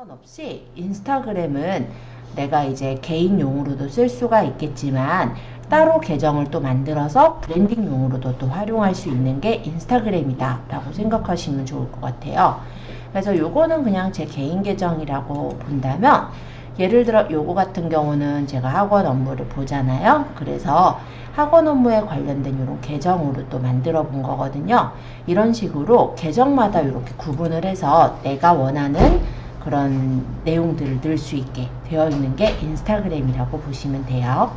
상관없이 인스타그램은 내가 이제 개인용으로도 쓸 수가 있겠지만 따로 계정을 또 만들어서 브랜딩용으로도 또 활용할 수 있는 게 인스타그램이다 라고 생각하시면 좋을 것 같아요. 그래서 요거는 그냥 제 개인 계정이라고 본다면, 예를 들어 요거 같은 경우는 제가 학원 업무를 보잖아요. 그래서 학원 업무에 관련된 이런 계정으로 또 만들어 본 거거든요. 이런 식으로 계정마다 이렇게 구분을 해서 내가 원하는 그런 내용들을 넣을 수 있게 되어 있는 게 인스타그램이라고 보시면 돼요.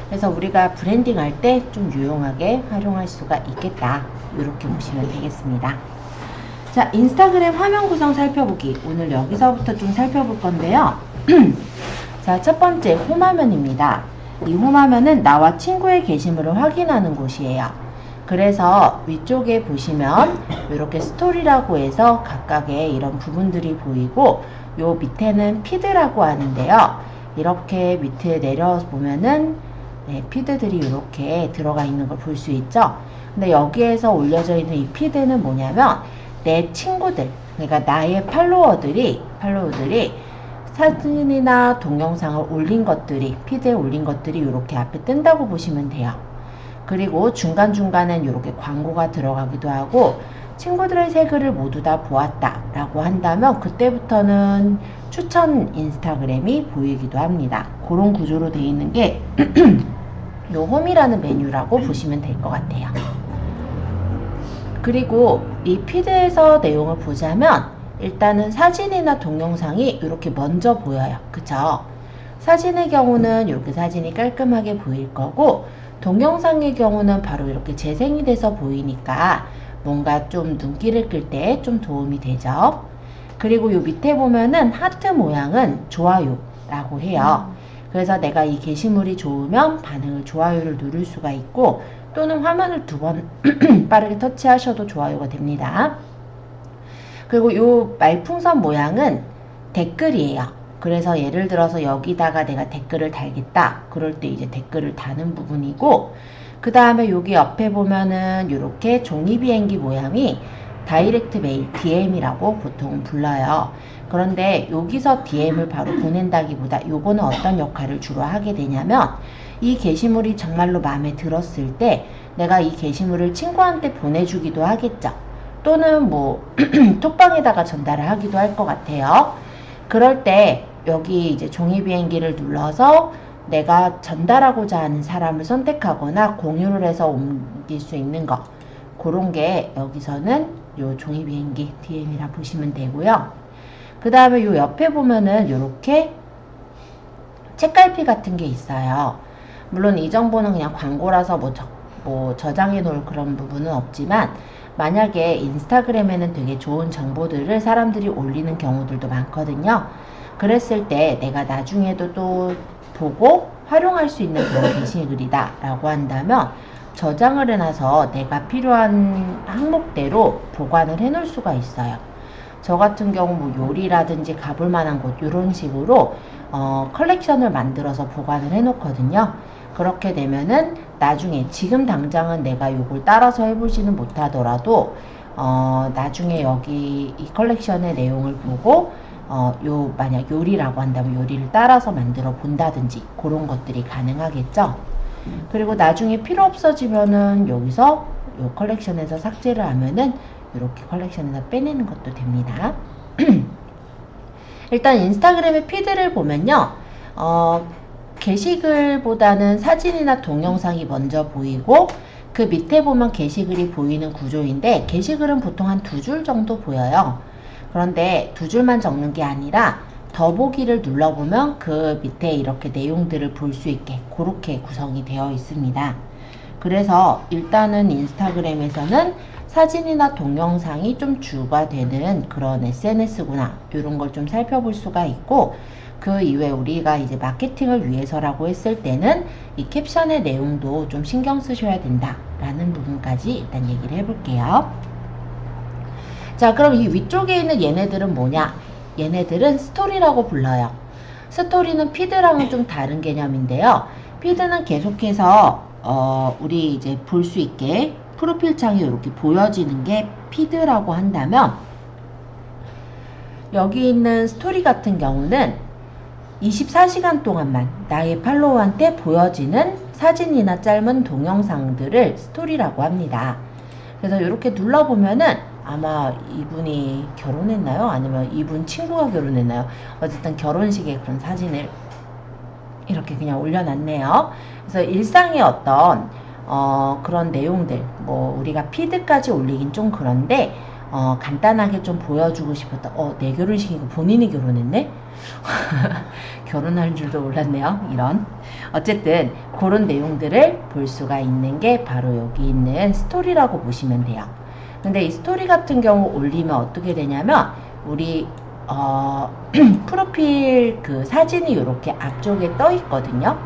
그래서 우리가 브랜딩 할 때 좀 유용하게 활용할 수가 있겠다, 이렇게 보시면 되겠습니다. 자, 인스타그램 화면 구성 살펴보기, 오늘 여기서부터 좀 살펴볼 건데요. 자, 첫 번째 홈화면입니다. 이 홈화면은 나와 친구의 게시물을 확인하는 곳이에요. 그래서 위쪽에 보시면 이렇게 스토리라고 해서 각각의 이런 부분들이 보이고, 요 밑에는 피드라고 하는데요. 이렇게 밑에 내려보면은 피드들이 이렇게 들어가 있는 걸 볼 수 있죠. 근데 여기에서 올려져 있는 이 피드는 뭐냐면, 내 친구들, 그러니까 나의 팔로워들이 사진이나 동영상을 올린 것들이, 피드에 올린 것들이 이렇게 앞에 뜬다고 보시면 돼요. 그리고 중간중간엔 이렇게 광고가 들어가기도 하고, 친구들의 새 글을 모두 다 보았다 라고 한다면 그때부터는 추천 인스타그램이 보이기도 합니다. 그런 구조로 되어 있는 게 요 홈이라는 메뉴라고 보시면 될 것 같아요. 그리고 이 피드에서 내용을 보자면 일단은 사진이나 동영상이 이렇게 먼저 보여요. 그쵸? 사진의 경우는 이렇게 사진이 깔끔하게 보일 거고, 동영상의 경우는 바로 이렇게 재생이 돼서 보이니까 뭔가 좀 눈길을 끌 때 좀 도움이 되죠. 그리고 요 밑에 보면은 하트 모양은 좋아요라고 해요. 그래서 내가 이 게시물이 좋으면 반응을, 좋아요를 누를 수가 있고, 또는 화면을 2번 빠르게 터치하셔도 좋아요가 됩니다. 그리고 요 말풍선 모양은 댓글이에요. 그래서 예를 들어서 여기다가 내가 댓글을 달겠다, 그럴 때 이제 댓글을 다는 부분이고, 그 다음에 여기 옆에 보면은 이렇게 종이 비행기 모양이 다이렉트 메일, DM이라고 보통 불러요. 그런데 여기서 DM을 바로 보낸다기보다 요거는 어떤 역할을 주로 하게 되냐면, 이 게시물이 정말로 마음에 들었을 때 내가 이 게시물을 친구한테 보내주기도 하겠죠. 또는 뭐 톡방에다가 전달을 하기도 할 것 같아요. 그럴 때 여기 이제 종이 비행기를 눌러서 내가 전달하고자 하는 사람을 선택하거나 공유를 해서 옮길 수 있는 거, 그런 게 여기서는 요 종이 비행기 DM이라 보시면 되고요. 그 다음에 요 옆에 보면은 요렇게 책갈피 같은 게 있어요. 물론 이 정보는 그냥 광고라서 뭐 저장해 놓을 그런 부분은 없지만, 만약에 인스타그램에는 되게 좋은 정보들을 사람들이 올리는 경우들도 많거든요. 그랬을 때 내가 나중에도 또 보고 활용할 수 있는 그런 게시글이다 라고 한다면 저장을 해놔서 내가 필요한 항목대로 보관을 해 놓을 수가 있어요. 저 같은 경우 뭐 요리라든지 가볼 만한 곳, 이런 식으로 컬렉션을 만들어서 보관을 해 놓거든요. 그렇게 되면은 나중에, 지금 당장은 내가 요걸 따라서 해보지는 못하더라도 나중에 여기 이 컬렉션의 내용을 보고 만약 요리라고 한다면 요리를 따라서 만들어 본다든지 그런 것들이 가능하겠죠. 그리고 나중에 필요 없어지면은 여기서 요 컬렉션에서 삭제를 하면은 이렇게 컬렉션에서 빼내는 것도 됩니다. 일단 인스타그램의 피드를 보면요, 게시글보다는 사진이나 동영상이 먼저 보이고, 그 밑에 보면 게시글이 보이는 구조인데, 게시글은 보통 한 2줄 정도 보여요. 그런데 2줄만 적는 게 아니라 더보기를 눌러보면 그 밑에 이렇게 내용들을 볼 수 있게 그렇게 구성이 되어 있습니다. 그래서 일단은 인스타그램에서는 사진이나 동영상이 좀 주가 되는 그런 SNS구나, 이런 걸 좀 살펴볼 수가 있고, 그 이외에 우리가 이제 마케팅을 위해서라고 했을 때는 이 캡션의 내용도 좀 신경 쓰셔야 된다 라는 부분까지 일단 얘기를 해볼게요. 자, 그럼 이 위쪽에 있는 얘네들은 뭐냐? 얘네들은 스토리라고 불러요. 스토리는 피드랑은 좀 다른 개념인데요. 피드는 계속해서 우리 이제 볼 수 있게 프로필 창이 이렇게 보여지는 게 피드라고 한다면, 여기 있는 스토리 같은 경우는 24시간 동안만 나의 팔로워한테 보여지는 사진이나 짧은 동영상들을 스토리라고 합니다. 그래서 이렇게 눌러보면은 아마 이분이 결혼했나요? 아니면 이분 친구가 결혼했나요? 어쨌든 결혼식의 그런 사진을 이렇게 그냥 올려놨네요. 그래서 일상의 어떤 그런 내용들, 뭐 우리가 피드까지 올리긴 좀 그런데 간단하게 좀 보여주고 싶었다. 내 결혼식이고 본인이 결혼했네? 결혼할 줄도 몰랐네요. 이런. 어쨌든 그런 내용들을 볼 수가 있는 게 바로 여기 있는 스토리라고 보시면 돼요. 근데 이 스토리 같은 경우 올리면 어떻게 되냐면 우리 프로필 그 사진이 이렇게 앞쪽에 떠 있거든요.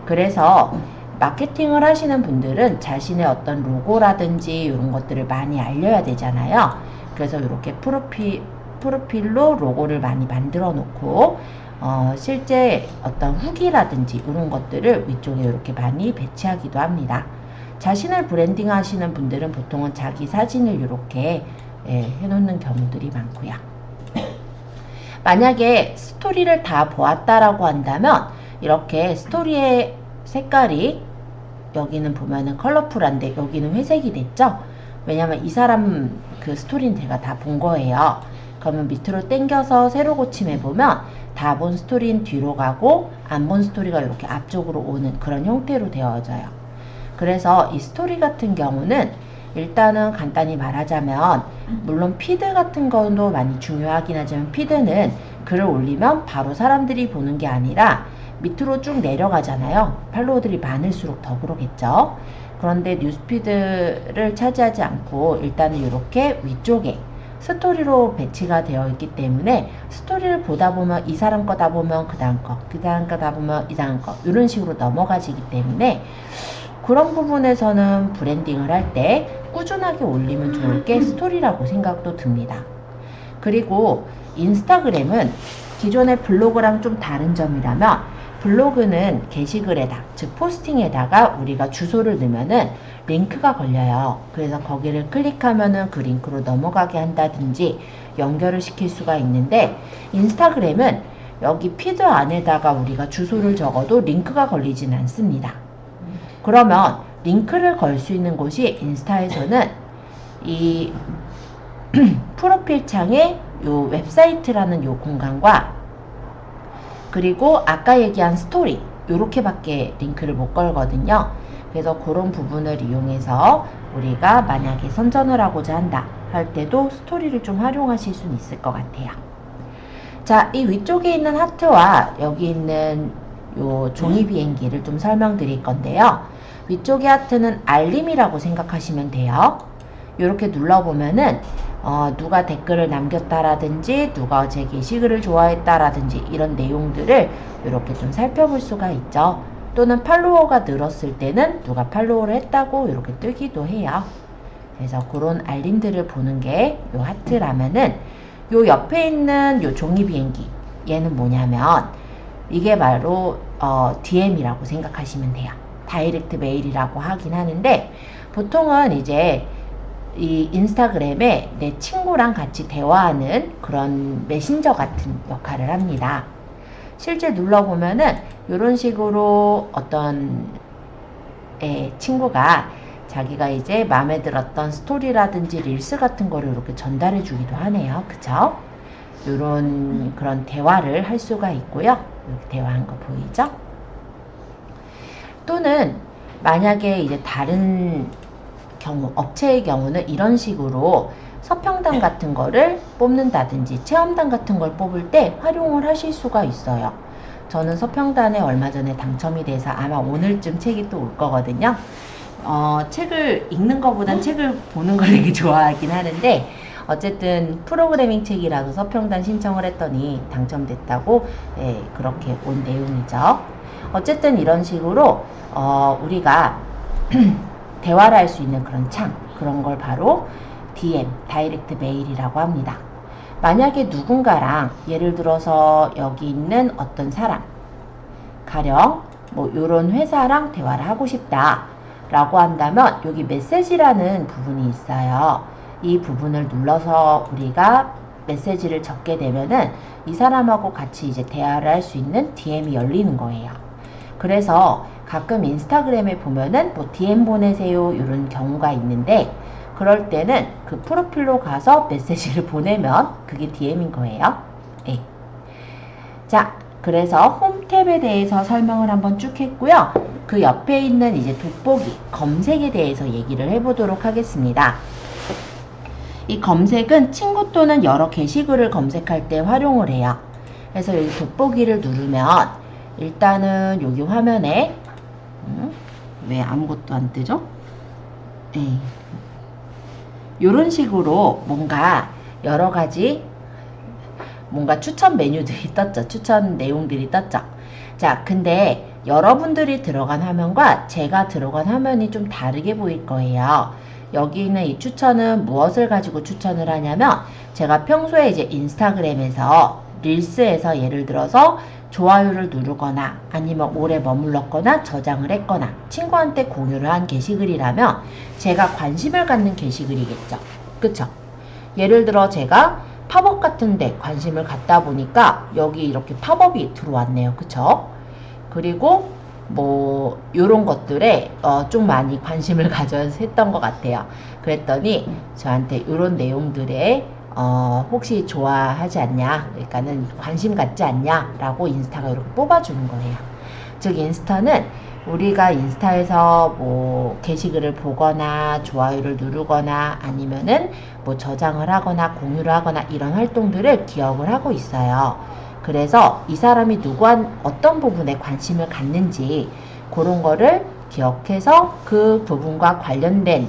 그래서 마케팅을 하시는 분들은 자신의 어떤 로고라든지 이런 것들을 많이 알려야 되잖아요. 그래서 이렇게 프로필로 로고를 많이 만들어 놓고 실제 어떤 후기라든지 이런 것들을 위쪽에 이렇게 많이 배치하기도 합니다. 자신을 브랜딩 하시는 분들은 보통은 자기 사진을 이렇게 해놓는 경우들이 많고요. 만약에 스토리를 다 보았다라고 한다면 이렇게 스토리의 색깔이 여기는 보면은 컬러풀한데 여기는 회색이 됐죠? 왜냐면 이 사람 그 스토리는 제가 다 본 거예요. 그러면 밑으로 당겨서 세로 고침해보면 다 본 스토리는 뒤로 가고 안 본 스토리가 이렇게 앞쪽으로 오는 그런 형태로 되어져요. 그래서 이 스토리 같은 경우는 일단은 간단히 말하자면 물론 피드 같은 것도 많이 중요하긴 하지만 피드는 글을 올리면 바로 사람들이 보는 게 아니라 밑으로 쭉 내려가잖아요. 팔로워들이 많을수록 더 그러겠죠. 그런데 뉴스피드를 차지하지 않고 일단은 이렇게 위쪽에 스토리로 배치가 되어 있기 때문에 스토리를 보다 보면 이 사람 거다 보면 그 다음 거, 그 다음 거다 보면 이 다음 거 이런 식으로 넘어가지기 때문에 그런 부분에서는 브랜딩을 할 때 꾸준하게 올리면 좋을 게 스토리라고 생각도 듭니다. 그리고 인스타그램은 기존의 블로그랑 좀 다른 점이라면 블로그는 게시글에다, 즉 포스팅에다가 우리가 주소를 넣으면은 링크가 걸려요. 그래서 거기를 클릭하면은 그 링크로 넘어가게 한다든지 연결을 시킬 수가 있는데 인스타그램은 여기 피드 안에다가 우리가 주소를 적어도 링크가 걸리진 않습니다. 그러면 링크를 걸 수 있는 곳이 인스타에서는 이 프로필 창에 요 웹사이트라는 요 공간과 그리고 아까 얘기한 스토리 요렇게밖에 링크를 못 걸거든요. 그래서 그런 부분을 이용해서 우리가 만약에 선전을 하고자 한다 할 때도 스토리를 좀 활용하실 수 있을 것 같아요. 자, 이 위쪽에 있는 하트와 여기 있는 요 종이 비행기를 좀 설명드릴 건데요. 위쪽의 하트는 알림이라고 생각하시면 돼요. 이렇게 눌러보면은 누가 댓글을 남겼다라든지 누가 제 게시글을 좋아했다라든지 이런 내용들을 이렇게 좀 살펴볼 수가 있죠. 또는 팔로워가 늘었을 때는 누가 팔로우를 했다고 이렇게 뜨기도 해요. 그래서 그런 알림들을 보는 게 요 하트라면은 요 옆에 있는 요 종이 비행기 얘는 뭐냐면 이게 바로 DM이라고 생각하시면 돼요. 다이렉트 메일이라고 하긴 하는데 보통은 이제 이 인스타그램에 내 친구랑 같이 대화하는 그런 메신저 같은 역할을 합니다. 실제 눌러보면은 이런 식으로 어떤 친구가 자기가 이제 마음에 들었던 스토리라든지 릴스 같은 거를 이렇게 전달해 주기도 하네요. 그쵸? 이런 그런 대화를 할 수가 있고요. 이렇게 대화한 거 보이죠? 또는 만약에 이제 다른 경우, 업체의 경우는 이런 식으로 서평단 같은 거를 뽑는다든지 체험단 같은 걸 뽑을 때 활용을 하실 수가 있어요. 저는 서평단에 얼마 전에 당첨이 돼서 아마 오늘쯤 책이 또 올 거거든요. 책을 읽는 것보단 책을 보는 걸 되게 좋아하긴 하는데 어쨌든 프로그래밍 책이라도 서평단 신청을 했더니 당첨됐다고 그렇게 온 내용이죠. 어쨌든 이런 식으로 우리가 대화를 할 수 있는 그런 창, 그런 걸 바로 DM, 다이렉트 메일이라고 합니다. 만약에 누군가랑 예를 들어서 여기 있는 어떤 사람, 가령 뭐 요런 회사랑 대화를 하고 싶다 라고 한다면 여기 메시지라는 부분이 있어요. 이 부분을 눌러서 우리가 메시지를 적게 되면은 이 사람하고 같이 이제 대화를 할 수 있는 DM이 열리는 거예요. 그래서 가끔 인스타그램에 보면은 뭐 DM 보내세요 이런 경우가 있는데, 그럴 때는 그 프로필로 가서 메시지를 보내면 그게 DM인 거예요. 네. 자, 그래서 홈 탭에 대해서 설명을 한번 쭉 했고요. 그 옆에 있는 이제 돋보기, 검색에 대해서 얘기를 해보도록 하겠습니다. 이 검색은 친구 또는 여러 게시글을 검색할 때 활용을 해요. 그래서 여기 돋보기를 누르면 일단은 여기 화면에 왜 아무것도 안 뜨죠? 네. 이런 식으로 뭔가 여러 가지 뭔가 추천 메뉴들이 떴죠. 추천 내용들이 떴죠. 자, 근데 여러분들이 들어간 화면과 제가 들어간 화면이 좀 다르게 보일 거예요. 여기 있는 이 추천은 무엇을 가지고 추천을 하냐면, 제가 평소에 이제 인스타그램에서 릴스에서 예를 들어서 좋아요를 누르거나 아니면 오래 머물렀거나 저장을 했거나 친구한테 공유를 한 게시글이라면 제가 관심을 갖는 게시글이겠죠. 그쵸? 예를 들어 제가 팝업 같은데 관심을 갖다 보니까 여기 이렇게 팝업이 들어왔네요. 그쵸? 그리고 뭐 요런 것들에 좀 많이 관심을 가져서 했던 것 같아요. 그랬더니 저한테 요런 내용들에 혹시 좋아하지 않냐, 그러니까는 관심 갖지 않냐 라고 인스타가 이렇게 뽑아주는 거예요. 즉 인스타는 우리가 인스타에서 뭐 게시글을 보거나 좋아요를 누르거나 아니면은 뭐 저장을 하거나 공유를 하거나 이런 활동들을 기억을 하고 있어요. 그래서 이 사람이 어떤 부분에 관심을 갖는지 그런 거를 기억해서 그 부분과 관련된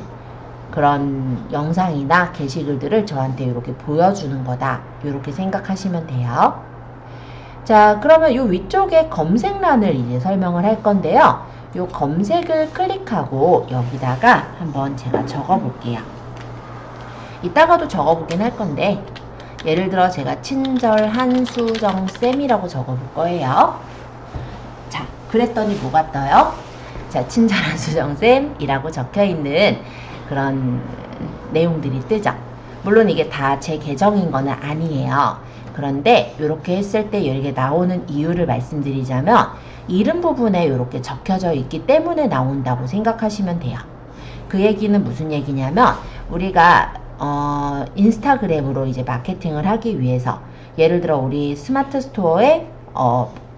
그런 영상이나 게시글들을 저한테 이렇게 보여주는 거다. 이렇게 생각하시면 돼요. 자, 그러면 이 위쪽에 검색란을 이제 설명을 할 건데요. 이 검색을 클릭하고 여기다가 한번 제가 적어 볼게요. 이따가도 적어 보긴 할 건데, 예를 들어 제가 친절 한수정쌤이라고 적어 볼 거예요. 자, 그랬더니 뭐가 떠요? 자, 친절 한수정쌤이라고 적혀 있는 그런 내용들이 뜨죠. 물론 이게 다 제 계정인 거는 아니에요. 그런데 이렇게 했을 때 이렇게 나오는 이유를 말씀드리자면, 이름 부분에 이렇게 적혀져 있기 때문에 나온다고 생각하시면 돼요. 그 얘기는 무슨 얘기냐면, 우리가 인스타그램으로 이제 마케팅을 하기 위해서 예를 들어 우리 스마트 스토어에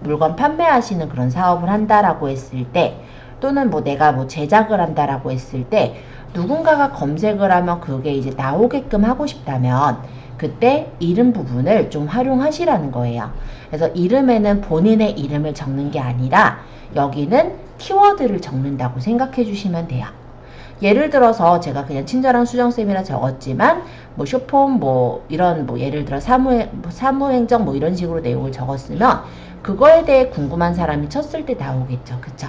물건 판매하시는 그런 사업을 한다라고 했을 때, 또는 뭐 내가 뭐 제작을 한다라고 했을 때 누군가가 검색을 하면 그게 이제 나오게끔 하고 싶다면 그때 이름 부분을 좀 활용하시라는 거예요. 그래서 이름에는 본인의 이름을 적는 게 아니라 여기는 키워드를 적는다고 생각해 주시면 돼요. 예를 들어서 제가 그냥 친절한 수정쌤이라 적었지만 뭐 쇼폼 뭐 이런 뭐 예를 들어 사무행정 뭐 이런 식으로 내용을 적었으면 그거에 대해 궁금한 사람이 쳤을 때 나오겠죠. 그쵸?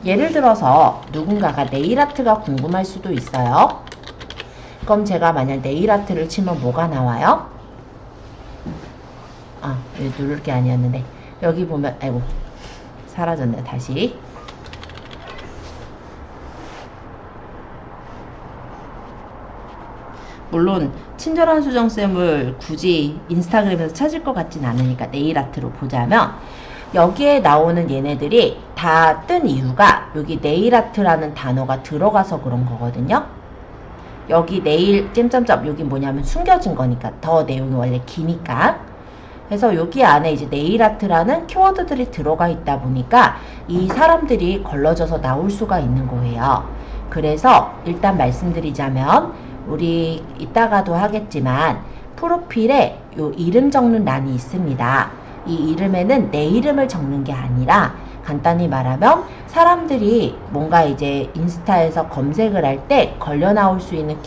예를 들어서 누군가가 네일아트가 궁금할 수도 있어요. 그럼 제가 만약 네일아트를 치면 뭐가 나와요? 여기 누를 게 아니었는데 여기 보면 아이고 사라졌네. 다시 물론 친절한 수정쌤을 굳이 인스타그램에서 찾을 것 같진 않으니까 네일아트로 보자면 여기에 나오는 얘네들이 다 뜬 이유가 여기 네일아트라는 단어가 들어가서 그런 거거든요. 여기 네일 점점점 여기 뭐냐면 숨겨진 거니까 더 내용이 원래 기니까. 그래서 여기 안에 이제 네일아트라는 키워드들이 들어가 있다 보니까 이 사람들이 걸러져서 나올 수가 있는 거예요. 그래서 일단 말씀드리자면 우리 이따가도 하겠지만 프로필에 요 이름 적는 란이 있습니다. 이 이름에는 내 이름을 적는 게 아니라 간단히 말하면 사람들이 뭔가 이제 인스타에서 검색을 할 때 걸려 나올 수 있는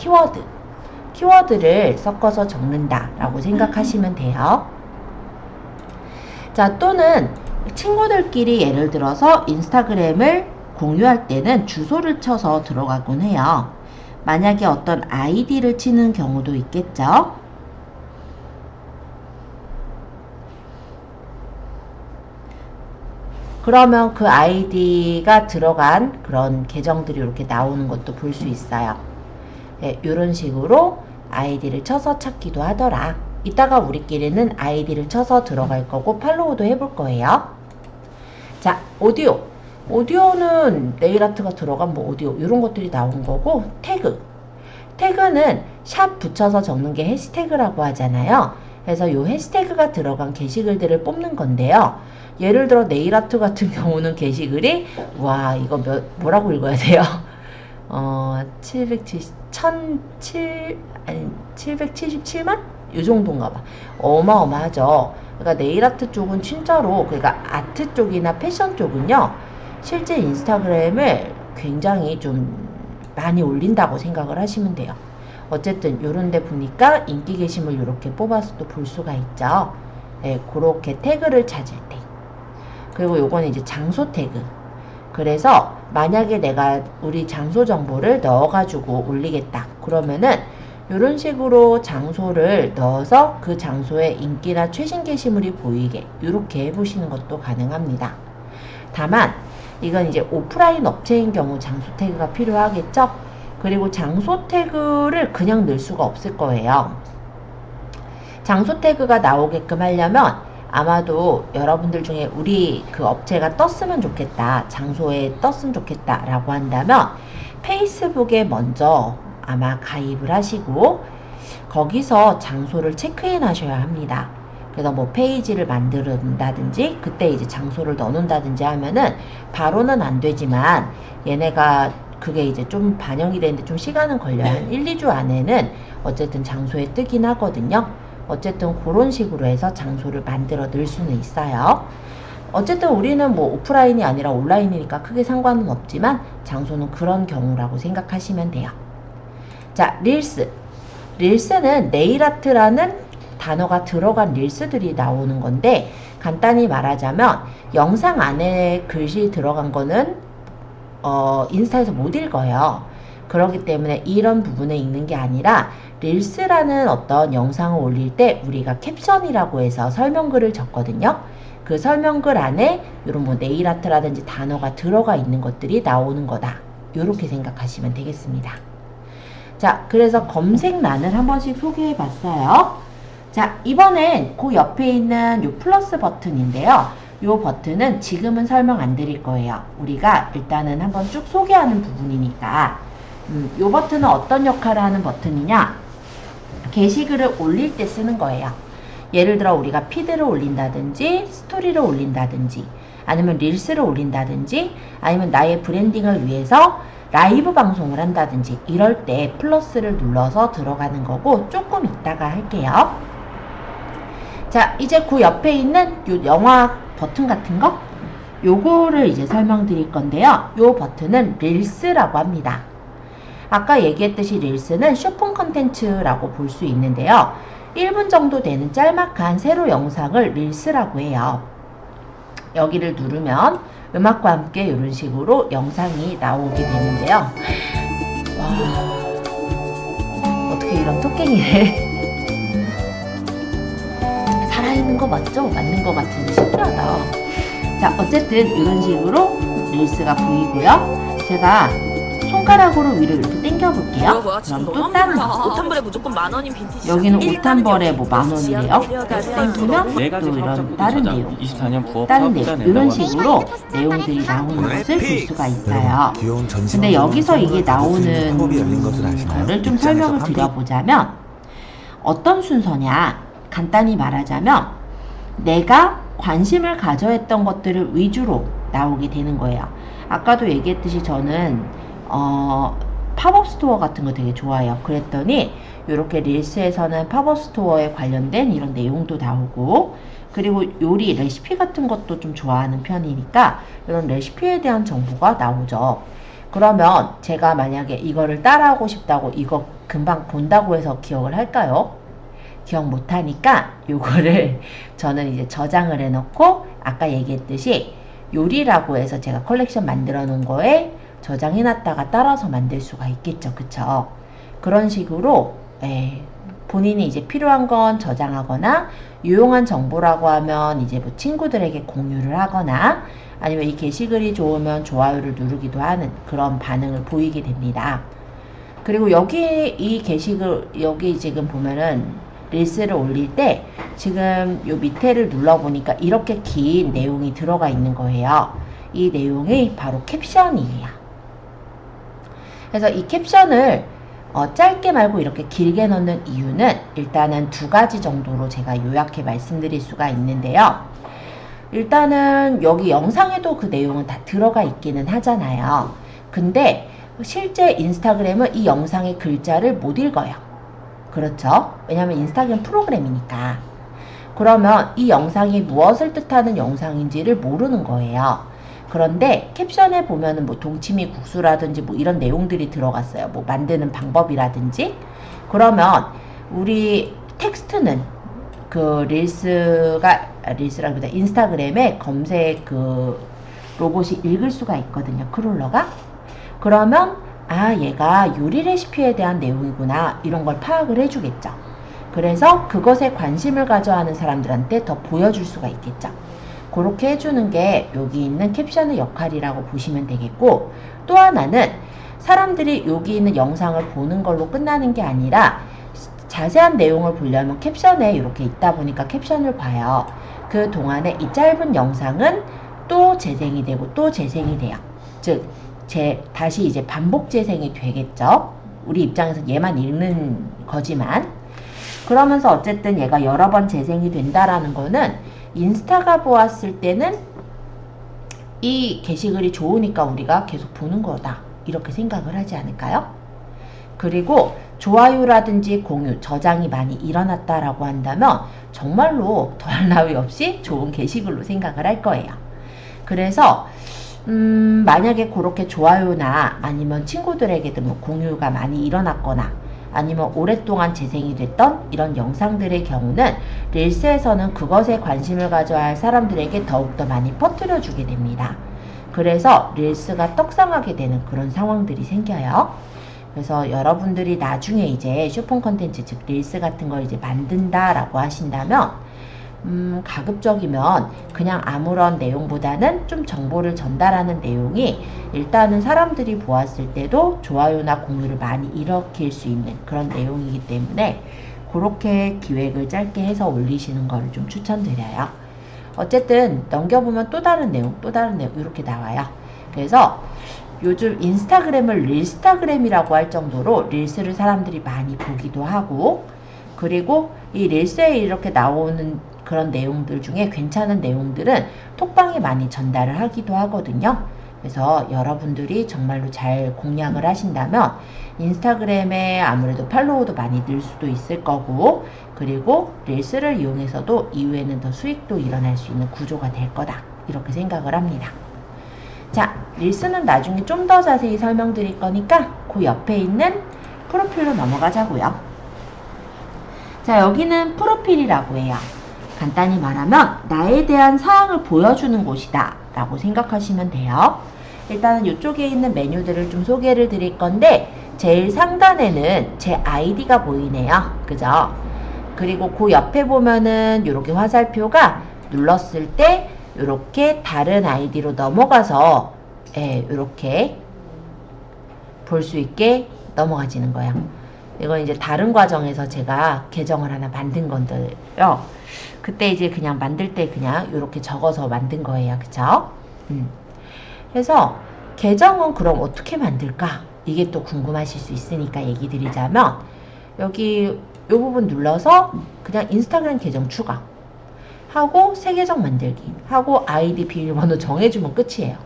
키워드를 섞어서 적는다라고 생각하시면 돼요. 자, 또는 친구들끼리 예를 들어서 인스타그램을 공유할 때는 주소를 쳐서 들어가곤 해요. 만약에 어떤 아이디를 치는 경우도 있겠죠. 그러면 그 아이디가 들어간 그런 계정들이 이렇게 나오는 것도 볼 수 있어요. 네, 이런 식으로 아이디를 쳐서 찾기도 하더라. 이따가 우리끼리는 아이디를 쳐서 들어갈 거고 팔로우도 해볼 거예요. 자, 오디오. 오디오는 네일아트가 들어간 뭐 오디오 이런 것들이 나온 거고, 태그. 태그는 샵 붙여서 적는 게 해시태그라고 하잖아요. 그래서 이 해시태그가 들어간 게시글들을 뽑는 건데요. 예를 들어 네일아트 같은 경우는 게시글이 와 이거 뭐라고 읽어야 돼요? 777만? 이 정도인가 봐. 어마어마하죠. 그러니까 네일아트 쪽은 진짜로, 그러니까 아트 쪽이나 패션 쪽은요, 실제 인스타그램을 굉장히 좀 많이 올린다고 생각을 하시면 돼요. 어쨌든 요런데 보니까 인기 게시물 이렇게 뽑아서 또 볼 수가 있죠. 네, 그렇게 태그를 찾을 때. 그리고 요거는 이제 장소 태그. 그래서 만약에 내가 우리 장소 정보를 넣어가지고 올리겠다. 그러면은 이런 식으로 장소를 넣어서 그 장소의 인기나 최신 게시물이 보이게 이렇게 해보시는 것도 가능합니다. 다만 이건 이제 오프라인 업체인 경우 장소 태그가 필요하겠죠? 그리고 장소 태그를 그냥 넣을 수가 없을 거예요. 장소 태그가 나오게끔 하려면 아마도 여러분들 중에 우리 그 업체가 떴으면 좋겠다, 장소에 떴으면 좋겠다 라고 한다면 페이스북에 먼저 아마 가입을 하시고 거기서 장소를 체크인 하셔야 합니다. 그래서 뭐 페이지를 만든다든지 그때 이제 장소를 넣어놓는다든지 하면은 바로는 안 되지만 얘네가 그게 이제 좀 반영이 되는데 좀 시간은 걸려요. 한 1, 2주 안에는 어쨌든 장소에 뜨긴 하거든요. 어쨌든 그런 식으로 해서 장소를 만들어 넣을 수는 있어요. 어쨌든 우리는 뭐 오프라인이 아니라 온라인이니까 크게 상관은 없지만 장소는 그런 경우라고 생각하시면 돼요. 자, 릴스. 릴스는 네일아트라는 단어가 들어간 릴스들이 나오는 건데, 간단히 말하자면 영상 안에 글씨 들어간 거는 인스타에서 못 읽어요. 그렇기 때문에 이런 부분에 읽는 게 아니라 릴스라는 어떤 영상을 올릴 때 우리가 캡션이라고 해서 설명글을 적거든요. 그 설명글 안에 이런 뭐 네일아트라든지 단어가 들어가 있는 것들이 나오는 거다. 이렇게 생각하시면 되겠습니다. 자, 그래서 검색란을 한 번씩 소개해 봤어요. 자, 이번엔 그 옆에 있는 요 플러스 버튼인데요. 요 버튼은 지금은 설명 안 드릴 거예요. 우리가 일단은 한번 쭉 소개하는 부분이니까. 요 버튼은 어떤 역할을 하는 버튼이냐? 게시글을 올릴 때 쓰는 거예요. 예를 들어 우리가 피드를 올린다든지 스토리를 올린다든지 아니면 릴스를 올린다든지 아니면 나의 브랜딩을 위해서 라이브 방송을 한다든지 이럴 때 플러스를 눌러서 들어가는 거고, 조금 이따가 할게요. 자, 이제 그 옆에 있는 요 영화 버튼 같은 거, 요거를 이제 설명드릴 건데요. 요 버튼은 릴스라고 합니다. 아까 얘기했듯이 릴스는 쇼핑 컨텐츠라고 볼 수 있는데요. 1분 정도 되는 짤막한 세로 영상을 릴스라고 해요. 여기를 누르면 음악과 함께 이런 식으로 영상이 나오게 되는데요. 와, 어떻게 이런 토깽이를 살아있는 거 맞죠? 맞는 거 같은데 신기하다. 자, 어쨌든 이런 식으로 릴스가 보이고요. 제가 손가락으로 위로 이렇게 당겨 볼게요. 그럼 또 다른 거. 옷 한 벌에 무조건 10,000원인 빈티지. 여기는 옷 한 벌에 뭐 10,000원이래요. 당기면 또 이런 다른 내용, 24년 부업 다른 내용, 사업자 이런 낸다고 식으로 내용들이 나오는 것을 볼 수가 있어요. 근데 여기서 이게 나오는 거를 좀 설명을 드려보자면 어떤 순서냐, 간단히 말하자면 내가 관심을 가져 했던 것들을 위주로 나오게 되는 거예요. 아까도 얘기했듯이 저는 팝업 스토어 같은 거 되게 좋아해요. 그랬더니 이렇게 릴스에서는 팝업 스토어에 관련된 이런 내용도 나오고, 그리고 요리 레시피 같은 것도 좀 좋아하는 편이니까 이런 레시피에 대한 정보가 나오죠. 그러면 제가 만약에 이거를 따라하고 싶다고 이거 금방 본다고 해서 기억을 할까요? 기억 못하니까 요거를 저는 이제 저장을 해놓고 아까 얘기했듯이 요리라고 해서 제가 컬렉션 만들어 놓은 거에 저장해놨다가 따라서 만들 수가 있겠죠. 그쵸? 그런 식으로 본인이 이제 필요한 건 저장하거나 유용한 정보라고 하면 이제 뭐 친구들에게 공유를 하거나 아니면 이 게시글이 좋으면 좋아요를 누르기도 하는 그런 반응을 보이게 됩니다. 그리고 여기 이 게시글 여기 지금 보면은 릴스를 올릴 때 지금 요 밑에를 눌러보니까 이렇게 긴 내용이 들어가 있는 거예요. 이 내용이 바로 캡션이에요. 그래서 이 캡션을 짧게 말고 이렇게 길게 넣는 이유는 일단은 두 가지 정도로 제가 요약해 말씀드릴 수가 있는데요. 일단은 여기 영상에도 그 내용은 다 들어가 있기는 하잖아요. 근데 실제 인스타그램은 이 영상의 글자를 못 읽어요. 그렇죠? 왜냐면 인스타그램 프로그램이니까. 그러면 이 영상이 무엇을 뜻하는 영상인지를 모르는 거예요. 그런데 캡션에 보면은 뭐 동치미 국수라든지 뭐 이런 내용들이 들어갔어요. 뭐 만드는 방법이라든지. 그러면 우리 텍스트는 그 릴스라기보다 인스타그램에 검색 그 로봇이 읽을 수가 있거든요. 크롤러가. 그러면 얘가 요리 레시피에 대한 내용이구나 이런 걸 파악을 해주겠죠. 그래서 그것에 관심을 가져 하는 사람들한테 더 보여줄 수가 있겠죠. 그렇게 해주는 게 여기 있는 캡션의 역할이라고 보시면 되겠고, 또 하나는 사람들이 여기 있는 영상을 보는 걸로 끝나는 게 아니라 자세한 내용을 보려면 캡션에 이렇게 있다 보니까 캡션을 봐요. 그 동안에 이 짧은 영상은 또 재생이 되고 또 재생이 돼요. 즉 다시 이제 반복 재생이 되겠죠. 우리 입장에서 얘만 읽는 거지만. 그러면서 어쨌든 얘가 여러 번 재생이 된다라는 거는 인스타가 보았을 때는 이 게시글이 좋으니까 우리가 계속 보는 거다 이렇게 생각을 하지 않을까요? 그리고 좋아요라든지 공유, 저장이 많이 일어났다라고 한다면 정말로 더할 나위 없이 좋은 게시글로 생각을 할 거예요. 그래서 만약에 그렇게 좋아요나 아니면 친구들에게도 뭐 공유가 많이 일어났거나 아니면 오랫동안 재생이 됐던 이런 영상들의 경우는 릴스에서는 그것에 관심을 가져야 할 사람들에게 더욱더 많이 퍼뜨려 주게 됩니다. 그래서 릴스가 떡상하게 되는 그런 상황들이 생겨요. 그래서 여러분들이 나중에 이제 쇼핑 컨텐츠, 즉 릴스 같은 걸 이제 만든다라고 하신다면 가급적이면 그냥 아무런 내용보다는 좀 정보를 전달하는 내용이 일단은 사람들이 보았을 때도 좋아요나 공유를 많이 일으킬 수 있는 그런 내용이기 때문에 그렇게 기획을 짧게 해서 올리시는 거를 좀 추천드려요. 어쨌든 넘겨보면 또 다른 내용 이렇게 나와요. 그래서 요즘 인스타그램을 릴스타그램이라고 할 정도로 릴스를 사람들이 많이 보기도 하고, 그리고 이 릴스에 이렇게 나오는 그런 내용들 중에 괜찮은 내용들은 톡방에 많이 전달을 하기도 하거든요. 그래서 여러분들이 정말로 잘 공략을 하신다면 인스타그램에 아무래도 팔로우도 많이 늘 수도 있을 거고, 그리고 릴스를 이용해서도 이후에는 더 수익도 일어날 수 있는 구조가 될 거다 이렇게 생각을 합니다. 자, 릴스는 나중에 좀 더 자세히 설명드릴 거니까 그 옆에 있는 프로필로 넘어가자고요. 자, 여기는 프로필이라고 해요. 간단히 말하면 나에 대한 사항을 보여주는 곳이다 라고 생각하시면 돼요. 일단은 이쪽에 있는 메뉴들을 좀 소개를 드릴 건데, 제일 상단에는 제 아이디가 보이네요. 그죠? 그리고 그 옆에 보면은 이렇게 화살표가 눌렀을 때 이렇게 다른 아이디로 넘어가서 이렇게 볼 수 있게 넘어가지는 거예요. 이건 이제 다른 과정에서 제가 계정을 하나 만든 건데요. 그때 이제 그냥 만들 때 그냥 이렇게 적어서 만든 거예요. 그쵸? 그래서 계정은 그럼 어떻게 만들까? 이게 또 궁금하실 수 있으니까 얘기 드리자면, 여기 이 부분 눌러서 그냥 인스타그램 계정 추가 하고 새 계정 만들기 하고 아이디 비밀번호 정해주면 끝이에요.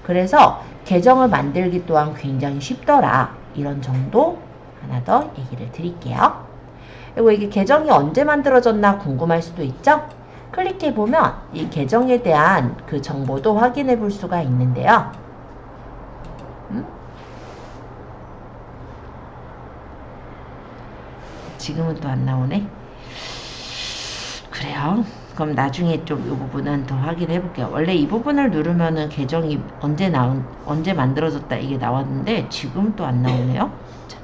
그래서 계정을 만들기 또한 굉장히 쉽더라, 이런 정도 하나 더 얘기를 드릴게요. 그리고 이게 계정이 언제 만들어졌나 궁금할 수도 있죠? 클릭해보면 이 계정에 대한 그 정보도 확인해 볼 수가 있는데요. 지금은 또 안 나오네. 그래요. 그럼 나중에 좀 이 부분은 더 확인해 볼게요. 원래 이 부분을 누르면은 계정이 언제 만들어졌다 이게 나왔는데 지금 또 안 나오네요. 자,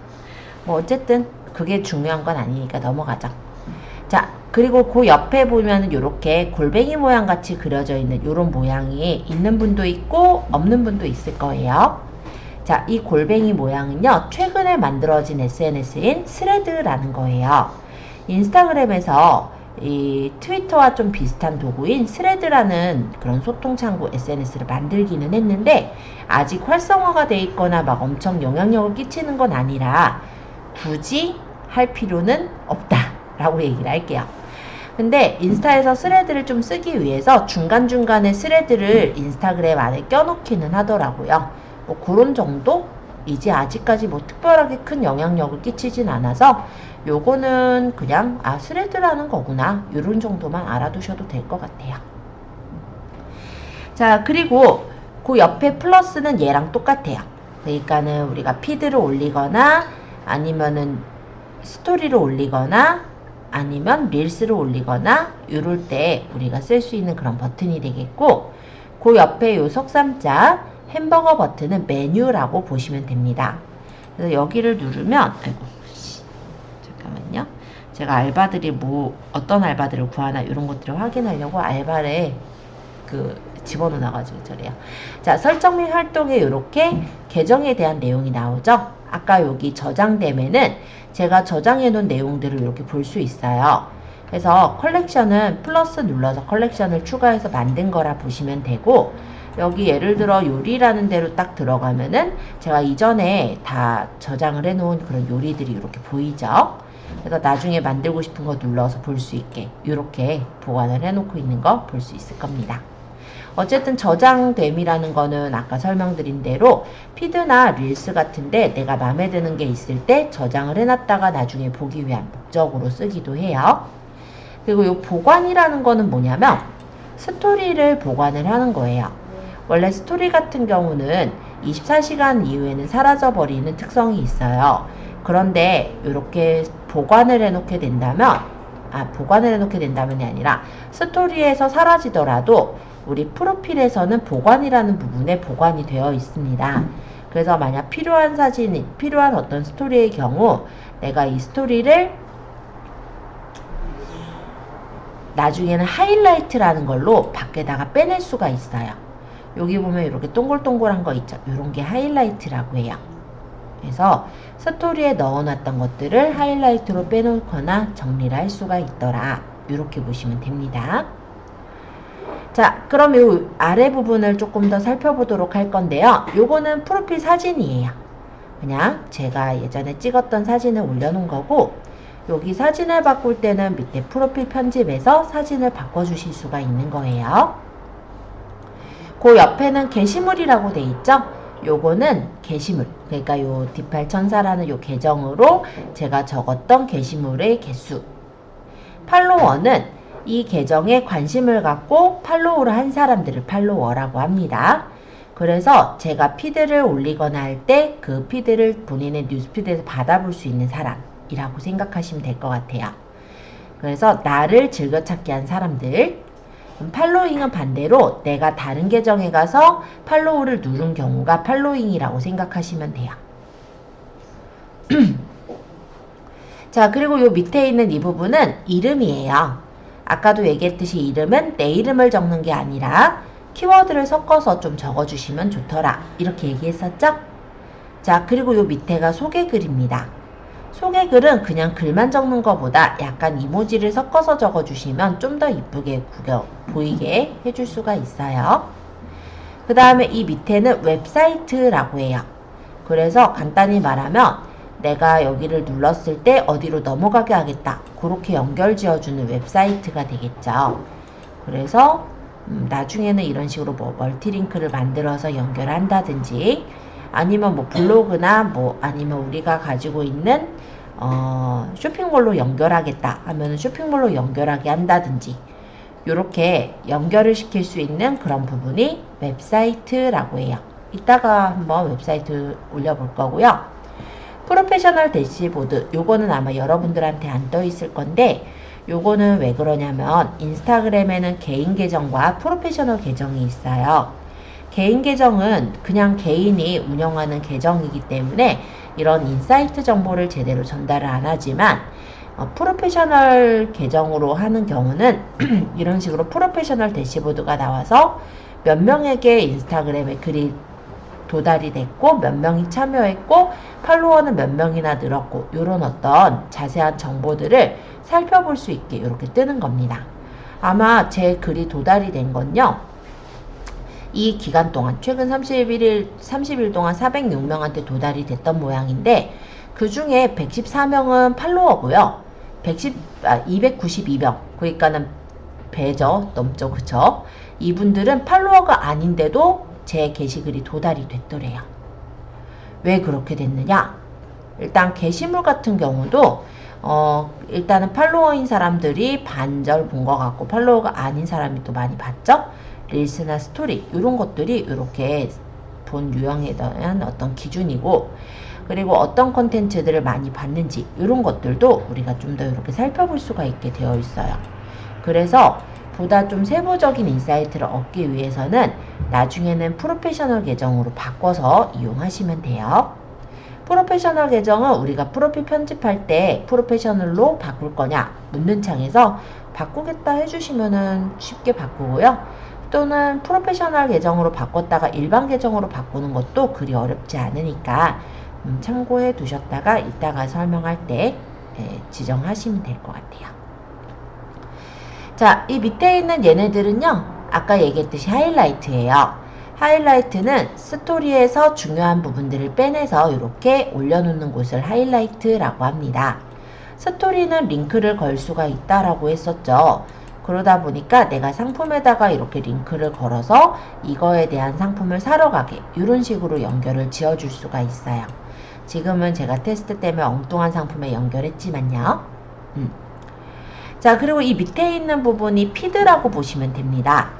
뭐 어쨌든 그게 중요한 건 아니니까 넘어가죠. 자, 그리고 그 옆에 보면은 이렇게 골뱅이 모양 같이 그려져 있는 이런 모양이 있는 분도 있고 없는 분도 있을 거예요. 자, 이 골뱅이 모양은요, 최근에 만들어진 SNS인 스레드라는 거예요. 인스타그램에서 이 트위터와 좀 비슷한 도구인 스레드라는 그런 소통 창구 SNS를 만들기는 했는데 아직 활성화가 돼 있거나 막 엄청 영향력을 끼치는 건 아니라 굳이 할 필요는 없다라고 얘기를 할게요. 근데 인스타에서 스레드를 좀 쓰기 위해서 중간중간에 스레드를 인스타그램 안에 껴놓기는 하더라고요. 뭐 그런 정도이지 아직까지 뭐 특별하게 큰 영향력을 끼치진 않아서 요거는 그냥 스레드라는 거구나 요런 정도만 알아두셔도 될 것 같아요. 자, 그리고 그 옆에 플러스는 얘랑 똑같아요. 그러니까는 우리가 피드를 올리거나 아니면은 스토리를 올리거나 아니면 릴스를 올리거나 이럴 때 우리가 쓸 수 있는 그런 버튼이 되겠고, 그 옆에 요 석삼자 햄버거 버튼은 메뉴라고 보시면 됩니다. 그래서 여기를 누르면 잠깐만요. 제가 알바들이 어떤 알바들을 구하나 이런 것들을 확인하려고 알바를 집어넣어가지고 저래요. 자, 설정 및 활동에 이렇게 계정에 대한 내용이 나오죠. 아까 여기 저장됨에는 제가 저장해 놓은 내용들을 이렇게 볼 수 있어요. 그래서 컬렉션은 플러스 눌러서 컬렉션을 추가해서 만든 거라 보시면 되고, 여기 예를 들어 요리라는 데로 딱 들어가면은 제가 이전에 다 저장을 해 놓은 그런 요리들이 이렇게 보이죠. 그래서 나중에 만들고 싶은 거 눌러서 볼 수 있게 이렇게 보관을 해 놓고 있는 거 볼 수 있을 겁니다. 어쨌든 저장됨이라는 거는 아까 설명드린 대로 피드나 릴스 같은데 내가 마음에 드는 게 있을 때 저장을 해놨다가 나중에 보기 위한 목적으로 쓰기도 해요. 그리고 이 보관이라는 거는 뭐냐면 스토리를 보관을 하는 거예요. 원래 스토리 같은 경우는 24시간 이후에는 사라져버리는 특성이 있어요. 그런데 이렇게 보관을 해놓게 된다면 보관을 해놓게 된다면이 아니라 스토리에서 사라지더라도 우리 프로필에서는 보관이라는 부분에 보관이 되어 있습니다. 그래서 만약 필요한 사진이 필요한 어떤 스토리의 경우 내가 이 스토리를 나중에는 하이라이트라는 걸로 밖에다가 빼낼 수가 있어요. 여기 보면 이렇게 동글동글한 거 있죠. 이런 게 하이라이트라고 해요. 그래서 스토리에 넣어놨던 것들을 하이라이트로 빼놓거나 정리를 할 수가 있더라. 이렇게 보시면 됩니다. 자, 그럼 이 아래 부분을 조금 더 살펴보도록 할 건데요. 요거는 프로필 사진이에요. 그냥 제가 예전에 찍었던 사진을 올려놓은 거고, 여기 사진을 바꿀 때는 밑에 프로필 편집에서 사진을 바꿔주실 수가 있는 거예요. 그 옆에는 게시물이라고 돼 있죠? 요거는 게시물, 그러니까 요 D8천사라는 요 계정으로 제가 적었던 게시물의 개수. 팔로워는 이 계정에 관심을 갖고 팔로우를 한 사람들을 팔로워라고 합니다. 그래서 제가 피드를 올리거나 할 때 그 피드를 본인의 뉴스피드에서 받아볼 수 있는 사람이라고 생각하시면 될 것 같아요. 그래서 나를 즐겨찾기 한 사람들. 팔로잉은 반대로 내가 다른 계정에 가서 팔로우를 누른 경우가 팔로잉이라고 생각하시면 돼요. 자, 그리고 요 밑에 있는 이 부분은 이름이에요. 아까도 얘기했듯이 이름은 내 이름을 적는 게 아니라 키워드를 섞어서 좀 적어주시면 좋더라. 이렇게 얘기했었죠? 자, 그리고 요 밑에가 소개글입니다. 소개글은 그냥 글만 적는 것보다 약간 이모지를 섞어서 적어주시면 좀 더 이쁘게 보이게 해줄 수가 있어요. 그 다음에 이 밑에는 웹사이트라고 해요. 그래서 간단히 말하면 내가 여기를 눌렀을 때 어디로 넘어가게 하겠다. 그렇게 연결 지어주는 웹사이트가 되겠죠. 그래서 나중에는 이런 식으로 멀티링크를 만들어서 연결한다든지 아니면 블로그나 아니면 우리가 가지고 있는 쇼핑몰로 연결하겠다 하면은 쇼핑몰로 연결하게 한다든지 이렇게 연결을 시킬 수 있는 그런 부분이 웹사이트라고 해요. 이따가 한번 웹사이트 올려볼 거고요. 프로페셔널 대시보드, 요거는 아마 여러분들한테 안 떠 있을 건데 요거는 왜 그러냐면 인스타그램에는 개인 계정과 프로페셔널 계정이 있어요. 개인 계정은 그냥 개인이 운영하는 계정이기 때문에 이런 인사이트 정보를 제대로 전달을 안 하지만 프로페셔널 계정으로 하는 경우는 이런 식으로 프로페셔널 대시보드가 나와서 몇 명에게 인스타그램에 글이 도달이 됐고 몇 명이 참여했고 팔로워는 몇 명이나 늘었고 이런 어떤 자세한 정보들을 살펴볼 수 있게 이렇게 뜨는 겁니다. 아마 제 글이 도달이 된 건요. 이 기간 동안 최근 30일 동안 406명한테 도달이 됐던 모양인데 그 중에 114명은 팔로워고요. 292명 그러니까는 배죠. 넘죠. 그쵸? 이분들은 팔로워가 아닌데도 제 게시글이 도달이 됐더래요. 왜 그렇게 됐느냐? 일단 게시물 같은 경우도 일단은 팔로워인 사람들이 반절 본 것 같고 팔로워가 아닌 사람이 또 많이 봤죠? 릴스나 스토리 이런 것들이 이렇게 본 유형에 대한 어떤 기준이고 그리고 어떤 콘텐츠들을 많이 봤는지 이런 것들도 우리가 좀 더 이렇게 살펴볼 수가 있게 되어 있어요. 그래서 보다 좀 세부적인 인사이트를 얻기 위해서는 나중에는 프로페셔널 계정으로 바꿔서 이용하시면 돼요. 프로페셔널 계정은 우리가 프로필 편집할 때 프로페셔널로 바꿀 거냐 묻는 창에서 바꾸겠다 해주시면은 쉽게 바꾸고요. 또는 프로페셔널 계정으로 바꿨다가 일반 계정으로 바꾸는 것도 그리 어렵지 않으니까 참고해 두셨다가 이따가 설명할 때 지정하시면 될 것 같아요. 자, 이 밑에 있는 얘네들은요. 아까 얘기했듯이 하이라이트예요. 하이라이트는 스토리에서 중요한 부분들을 빼내서 이렇게 올려놓는 곳을 하이라이트라고 합니다. 스토리는 링크를 걸 수가 있다라고 했었죠. 그러다 보니까 내가 상품에다가 이렇게 링크를 걸어서 이거에 대한 상품을 사러 가게 이런 식으로 연결을 지어줄 수가 있어요. 지금은 제가 테스트 때문에 엉뚱한 상품에 연결했지만요. 자, 그리고 이 밑에 있는 부분이 피드라고 보시면 됩니다.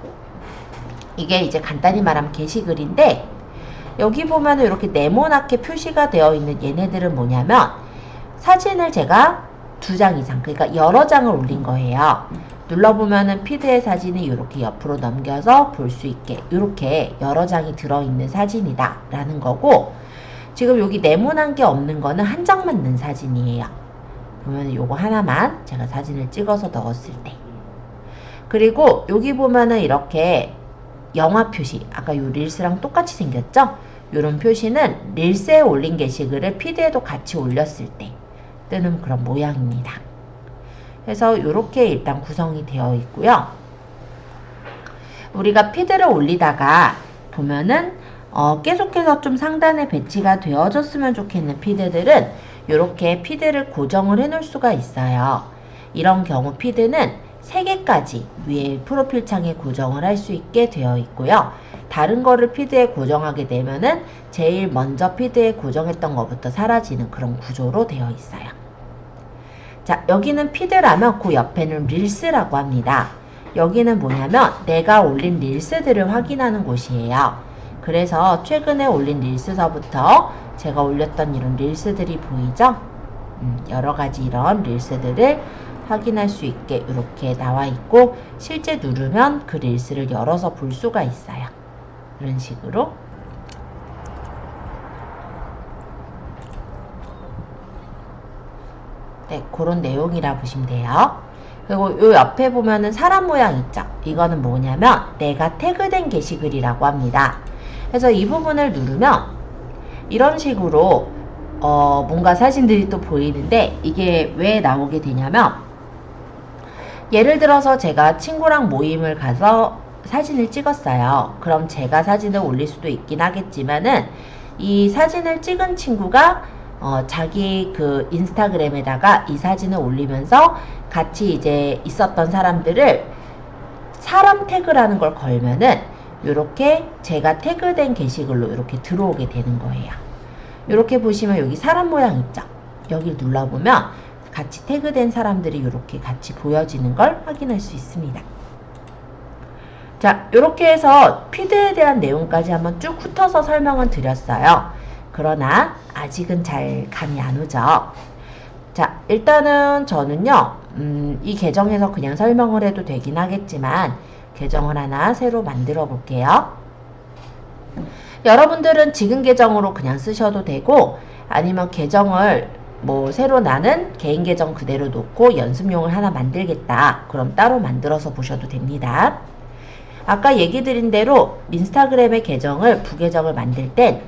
이게 이제 간단히 말하면 게시글인데 여기 보면 이렇게 네모나게 표시가 되어 있는 얘네들은 뭐냐면 사진을 제가 2장 이상 그러니까 여러 장을 올린 거예요. 눌러보면은 피드의 사진이 이렇게 옆으로 넘겨서 볼 수 있게 이렇게 여러 장이 들어있는 사진이다 라는 거고 지금 여기 네모난 게 없는 거는 한 장만 넣은 사진이에요. 그러면 요거 하나만 제가 사진을 찍어서 넣었을 때 그리고 여기 보면은 이렇게 영화 표시 아까 요 릴스랑 똑같이 생겼죠? 요런 표시는 릴스에 올린 게시글을 피드에도 같이 올렸을 때 뜨는 그런 모양입니다. 그래서 이렇게 일단 구성이 되어 있고요. 우리가 피드를 올리다가 보면은 계속해서 좀 상단에 배치가 되어졌으면 좋겠는 피드들은 이렇게 피드를 고정을 해 놓을 수가 있어요. 이런 경우 피드는 3개까지 위에 프로필 창에 고정을 할 수 있게 되어 있고요. 다른 거를 피드에 고정하게 되면은 제일 먼저 피드에 고정했던 것부터 사라지는 그런 구조로 되어 있어요. 자, 여기는 피드라면 그 옆에는 릴스라고 합니다. 여기는 뭐냐면 내가 올린 릴스들을 확인하는 곳이에요. 그래서 최근에 올린 릴스서부터 제가 올렸던 이런 릴스들이 보이죠? 여러가지 이런 릴스들을 확인할 수 있게 이렇게 나와 있고 실제 누르면 그 릴스를 열어서 볼 수가 있어요. 이런 식으로 네, 그런 내용이라 보시면 돼요. 그리고 요 옆에 보면은 사람 모양 있죠? 이거는 뭐냐면 내가 태그된 게시글이라고 합니다. 그래서 이 부분을 누르면 이런 식으로 뭔가 사진들이 또 보이는데 이게 왜 나오게 되냐면 예를 들어서 제가 친구랑 모임을 가서 사진을 찍었어요. 그럼 제가 사진을 올릴 수도 있긴 하겠지만은 이 사진을 찍은 친구가 자기 그 인스타그램에다가 이 사진을 올리면서 같이 이제 있었던 사람들을 사람 태그라는 걸 걸면은 이렇게 제가 태그된 게시글로 이렇게 들어오게 되는 거예요. 이렇게 보시면 여기 사람 모양 있죠? 여기를 눌러보면 같이 태그된 사람들이 이렇게 같이 보여지는 걸 확인할 수 있습니다. 자, 이렇게 해서 피드에 대한 내용까지 한번 쭉 훑어서 설명을 드렸어요. 그러나 아직은 잘 감이 안 오죠. 자, 일단은 저는요, 이 계정에서 그냥 설명을 해도 되긴 하겠지만 계정을 하나 새로 만들어 볼게요. 여러분들은 지금 계정으로 그냥 쓰셔도 되고 아니면 계정을 뭐 새로 나는 개인 계정 그대로 놓고 연습용을 하나 만들겠다. 그럼 따로 만들어서 보셔도 됩니다. 아까 얘기 드린 대로 인스타그램의 계정을 부계정을 만들 땐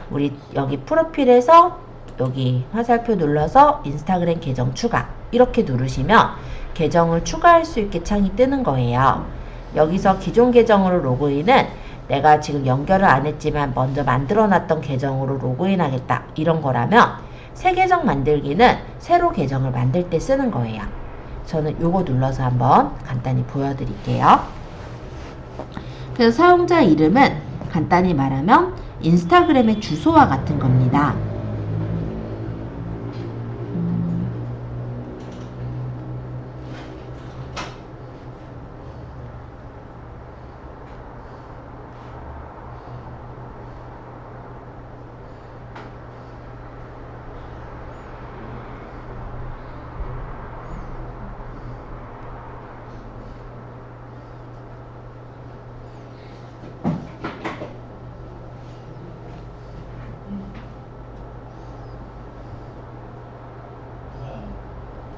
우리 여기 프로필에서 여기 화살표 눌러서 인스타그램 계정 추가 이렇게 누르시면 계정을 추가할 수 있게 창이 뜨는 거예요. 여기서 기존 계정으로 로그인은 내가 지금 연결을 안 했지만 먼저 만들어 놨던 계정으로 로그인 하겠다 이런 거라면 새 계정 만들기는 새로 계정을 만들 때 쓰는 거예요. 저는 요거 눌러서 한번 간단히 보여드릴게요. 그래서 사용자 이름은 간단히 말하면 인스타그램의 주소와 같은 겁니다.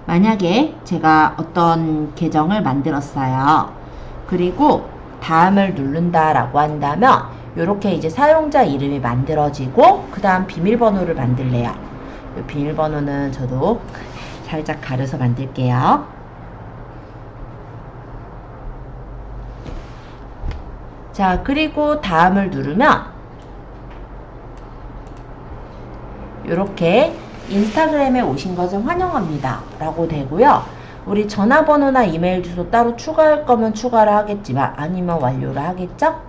만약에 제가 어떤 계정을 만들었어요. 그리고 다음을 누른다 라고 한다면 이렇게 이제 사용자 이름이 만들어지고 그 다음 비밀번호를 만들래요. 이 비밀번호는 저도 살짝 가려서 만들게요. 자, 그리고 다음을 누르면 이렇게 인스타그램에 오신 것을 환영합니다 라고 되고요. 우리 전화번호나 이메일 주소 따로 추가할 거면 추가를 하겠지만 아니면 완료를 하겠죠?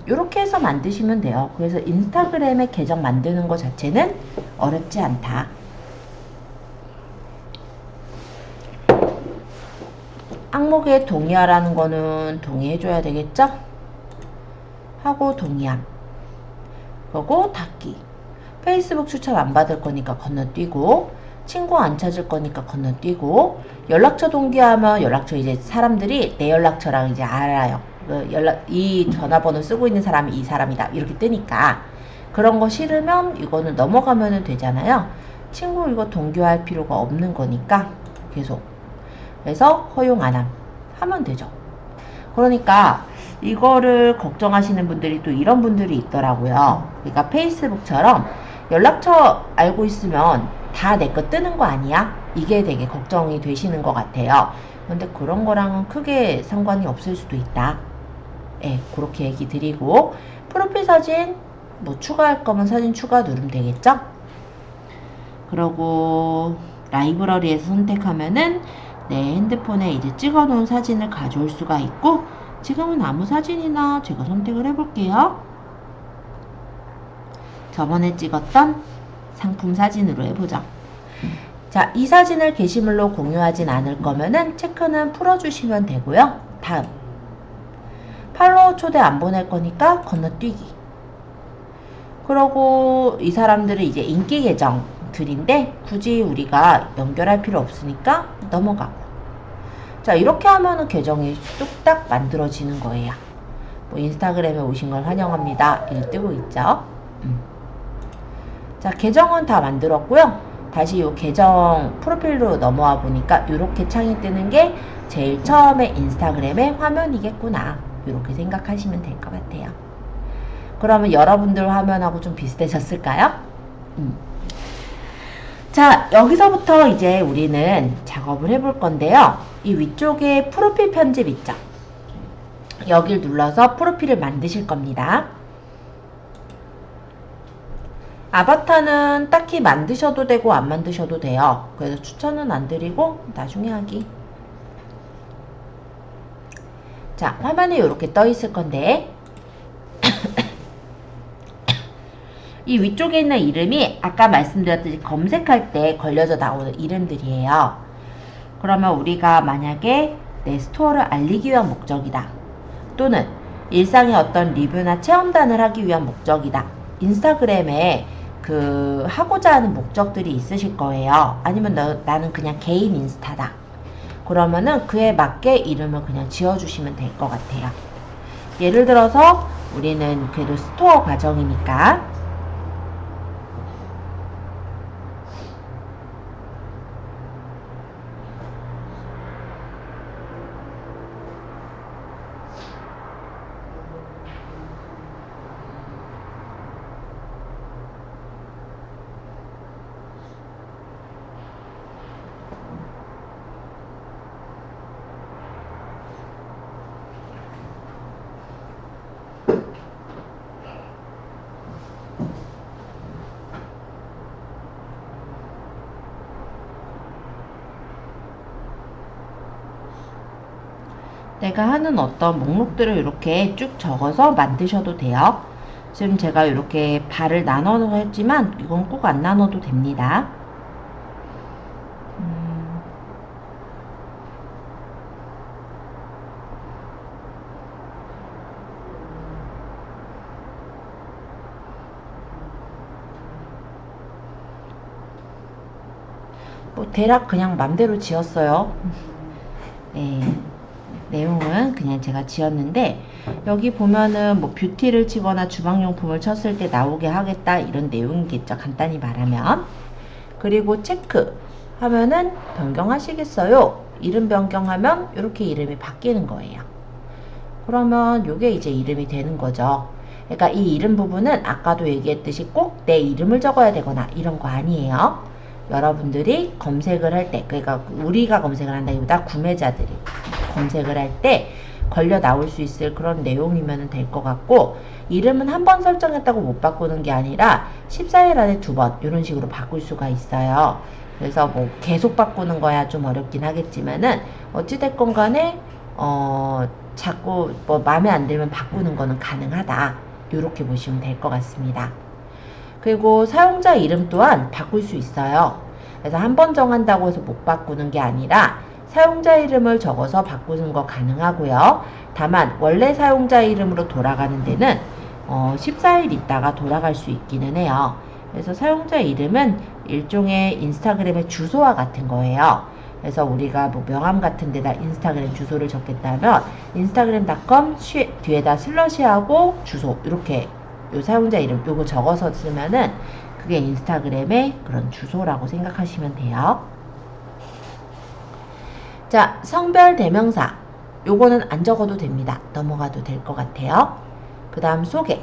이렇게 해서 만드시면 돼요. 그래서 인스타그램에 계정 만드는 것 자체는 어렵지 않다. 항목에 동의하라는 거는 동의해줘야 되겠죠? 하고 동의함. 그리고 닫기. 페이스북 추천 안 받을 거니까 건너뛰고, 친구 안 찾을 거니까 건너뛰고, 연락처 동기화하면 연락처 이제 사람들이 내 연락처랑 이제 알아요. 이 전화번호 쓰고 있는 사람이 이 사람이다 이렇게 뜨니까 그런 거 싫으면 이거는 넘어가면 되잖아요. 친구 이거 동기화할 필요가 없는 거니까 계속. 그래서 허용 안 함. 하면 되죠. 그러니까 이거를 걱정하시는 분들이 또 이런 분들이 있더라고요. 그러니까 페이스북처럼 연락처 알고 있으면 다 내 거 뜨는 거 아니야? 이게 되게 걱정이 되시는 것 같아요. 근데 그런 거랑은 크게 상관이 없을 수도 있다. 예, 그렇게 얘기 드리고, 프로필 사진 뭐 추가할 거면 사진 추가 누르면 되겠죠? 그러고 라이브러리에서 선택하면은 내 핸드폰에 이제 찍어 놓은 사진을 가져올 수가 있고, 지금은 아무 사진이나 제가 선택을 해볼게요. 저번에 찍었던 상품 사진으로 해보죠. 자, 이 사진을 게시물로 공유하진 않을 거면은 체크는 풀어주시면 되고요. 다음. 팔로워 초대 안 보낼 거니까 건너뛰기. 그러고 이 사람들은 이제 인기 계정들인데 굳이 우리가 연결할 필요 없으니까 넘어가고. 자, 이렇게 하면은 계정이 뚝딱 만들어지는 거예요. 뭐 인스타그램에 오신 걸 환영합니다. 이렇게 뜨고 있죠. 자, 계정은 다 만들었고요. 다시 이 계정 프로필로 넘어와 보니까 이렇게 창이 뜨는 게 제일 처음에 인스타그램의 화면이겠구나. 이렇게 생각하시면 될 것 같아요. 그러면 여러분들 화면하고 좀 비슷해졌을까요? 자, 여기서부터 이제 우리는 작업을 해볼 건데요. 이 위쪽에 프로필 편집 있죠? 여길 눌러서 프로필을 만드실 겁니다. 아바타는 딱히 만드셔도 되고 안 만드셔도 돼요. 그래서 추천은 안 드리고 나중에 하기. 자, 화면에 이렇게 떠 있을 건데 이 위쪽에 있는 이름이 아까 말씀드렸듯이 검색할 때 걸려져 나오는 이름들이에요. 그러면 우리가 만약에 내 스토어를 알리기 위한 목적이다. 또는 일상의 어떤 리뷰나 체험단을 하기 위한 목적이다. 인스타그램에 그 하고자 하는 목적들이 있으실 거예요. 아니면 나는 그냥 개인 인스타다. 그러면은 그에 맞게 이름을 그냥 지어주시면 될 것 같아요. 예를 들어서 우리는 그래도 스토어 과정이니까 내가 하는 어떤 목록들을 이렇게 쭉 적어서 만드셔도 돼요. 지금 제가 이렇게 발을 나눠서 했지만 이건 꼭 안 나눠도 됩니다. 뭐 대략 그냥 맘대로 지었어요. 네, 내용은 그냥 제가 지었는데 여기 보면은 뭐 뷰티를 치거나 주방용품을 쳤을 때 나오게 하겠다 이런 내용이겠죠. 간단히 말하면. 그리고 체크 하면은 변경하시겠어요? 이름 변경하면 이렇게 이름이 바뀌는 거예요. 그러면 이게 이제 이름이 되는 거죠. 그러니까 이 이름 부분은 아까도 얘기했듯이 꼭 내 이름을 적어야 되거나 이런 거 아니에요. 여러분들이 검색을 할 때, 그러니까 우리가 검색을 한다기보다 구매자들이 검색을 할 때 걸려 나올 수 있을 그런 내용이면 될 것 같고, 이름은 한 번 설정했다고 못 바꾸는 게 아니라 14일 안에 2번 이런 식으로 바꿀 수가 있어요. 그래서 뭐 계속 바꾸는 거야 좀 어렵긴 하겠지만은 어찌됐건 간에 자꾸 뭐 마음에 안 들면 바꾸는 거는 가능하다. 이렇게 보시면 될 것 같습니다. 그리고 사용자 이름 또한 바꿀 수 있어요. 그래서 한 번 정한다고 해서 못 바꾸는 게 아니라 사용자 이름을 적어서 바꾸는 거 가능하고요. 다만 원래 사용자 이름으로 돌아가는 데는 14일 있다가 돌아갈 수 있기는 해요. 그래서 사용자 이름은 일종의 인스타그램의 주소와 같은 거예요. 그래서 우리가 뭐 명함 같은 데다 인스타그램 주소를 적겠다면 인스타그램.com 뒤에다 슬러시하고 주소 이렇게 요 사용자 이름 요거 적어서 쓰면은 그게 인스타그램의 그런 주소라고 생각하시면 돼요. 자, 성별 대명사 요거는 안 적어도 됩니다. 넘어가도 될 것 같아요. 그 다음 소개.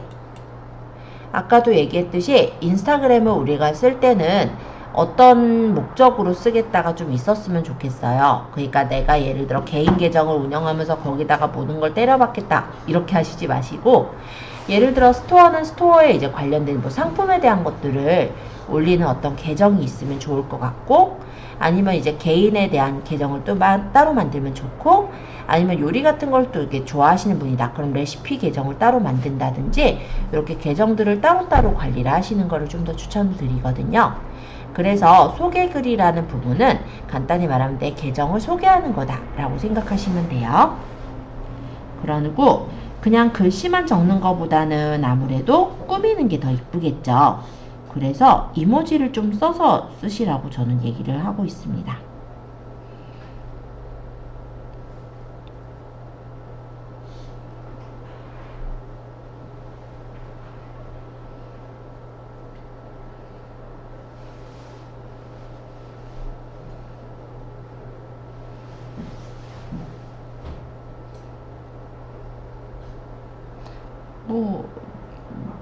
아까도 얘기했듯이 인스타그램을 우리가 쓸 때는 어떤 목적으로 쓰겠다가 좀 있었으면 좋겠어요. 그러니까 내가 예를 들어 개인 계정을 운영하면서 거기다가 모든 걸 때려박겠다 이렇게 하시지 마시고, 예를 들어 스토어는 스토어에 이제 관련된 뭐 상품에 대한 것들을 올리는 어떤 계정이 있으면 좋을 것 같고, 아니면 이제 개인에 대한 계정을 또 따로 만들면 좋고, 아니면 요리 같은 걸 또 이렇게 좋아하시는 분이다. 그럼 레시피 계정을 따로 만든다든지 이렇게 계정들을 따로따로 관리를 하시는 거를 좀 더 추천드리거든요. 그래서 소개글이라는 부분은 간단히 말하면 내 계정을 소개하는 거다라고 생각하시면 돼요. 그러고 그냥 글씨만 적는 것보다는 아무래도 꾸미는 게 더 이쁘겠죠. 그래서 이모지를 좀 써서 쓰시라고 저는 얘기를 하고 있습니다.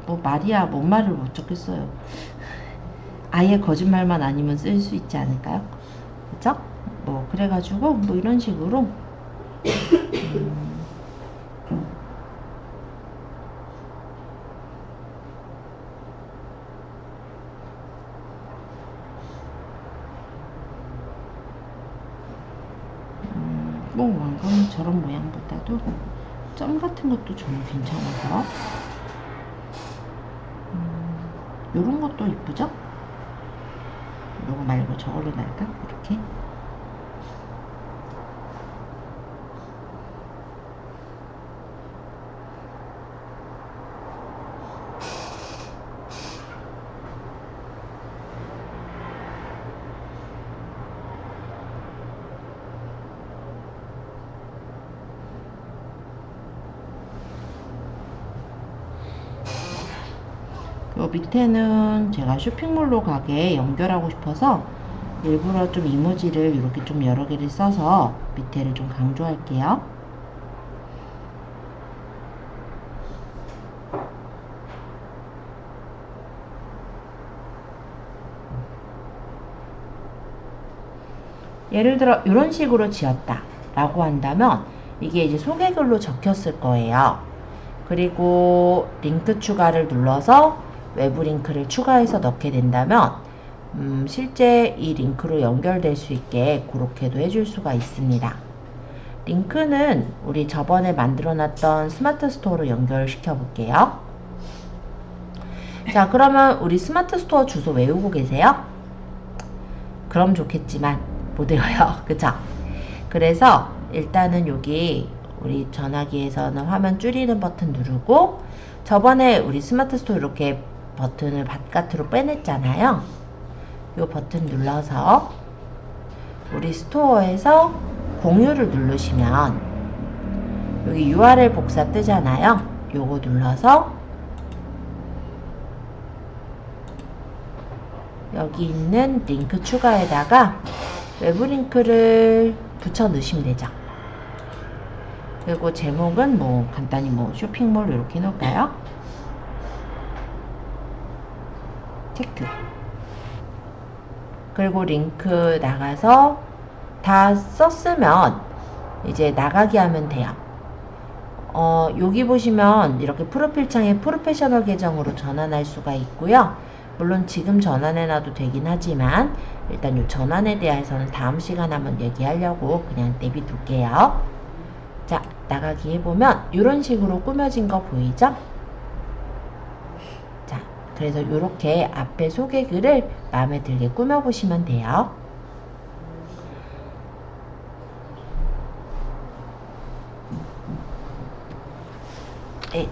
뭐 말이야 뭔 말을 못 적겠어요. 아예 거짓말만 아니면 쓸 수 있지 않을까요? 그쵸? 뭐 그래가지고 뭐 이런 식으로 뭐 왕관은 저런 모양보다도 점 같은 것도 저는 괜찮아서 요런 것도 이쁘죠? 요거 말고 저걸로 날까? 이렇게 요 밑에는 제가 쇼핑몰로 가게 연결하고 싶어서 일부러 좀 이모지를 이렇게 좀 여러 개를 써서 밑에를 좀 강조할게요. 예를 들어 이런 식으로 지었다 라고 한다면 이게 이제 소개글로 적혔을 거예요. 그리고 링크 추가를 눌러서 외부 링크를 추가해서 넣게 된다면 실제 이 링크로 연결될 수 있게 그렇게도 해줄 수가 있습니다. 링크는 우리 저번에 만들어놨던 스마트 스토어로 연결시켜 볼게요. 자, 그러면 우리 스마트 스토어 주소 외우고 계세요? 그럼 좋겠지만 못 외워요. 그쵸? 그래서 일단은 여기 우리 전화기에서는 화면 줄이는 버튼 누르고, 저번에 우리 스마트 스토어 이렇게 버튼을 바깥으로 빼냈잖아요. 이 버튼 눌러서 우리 스토어에서 공유를 누르시면 여기 URL 복사 뜨잖아요. 요거 눌러서 여기 있는 링크 추가에다가 외부 링크를 붙여 넣으시면 되죠. 그리고 제목은 뭐 간단히 뭐 쇼핑몰 이렇게 해놓을까요? 체크. 그리고 링크 나가서 다 썼으면 이제 나가기 하면 돼요. 여기 보시면 이렇게 프로필 창에 프로페셔널 계정으로 전환할 수가 있고요. 물론 지금 전환해놔도 되긴 하지만 일단 이 전환에 대해서는 다음 시간에 한번 얘기하려고 그냥 내비둘게요. 자, 나가기 해보면 이런 식으로 꾸며진 거 보이죠? 자, 그래서 이렇게 앞에 소개글을 마음에 들게 꾸며보시면 돼요. 네,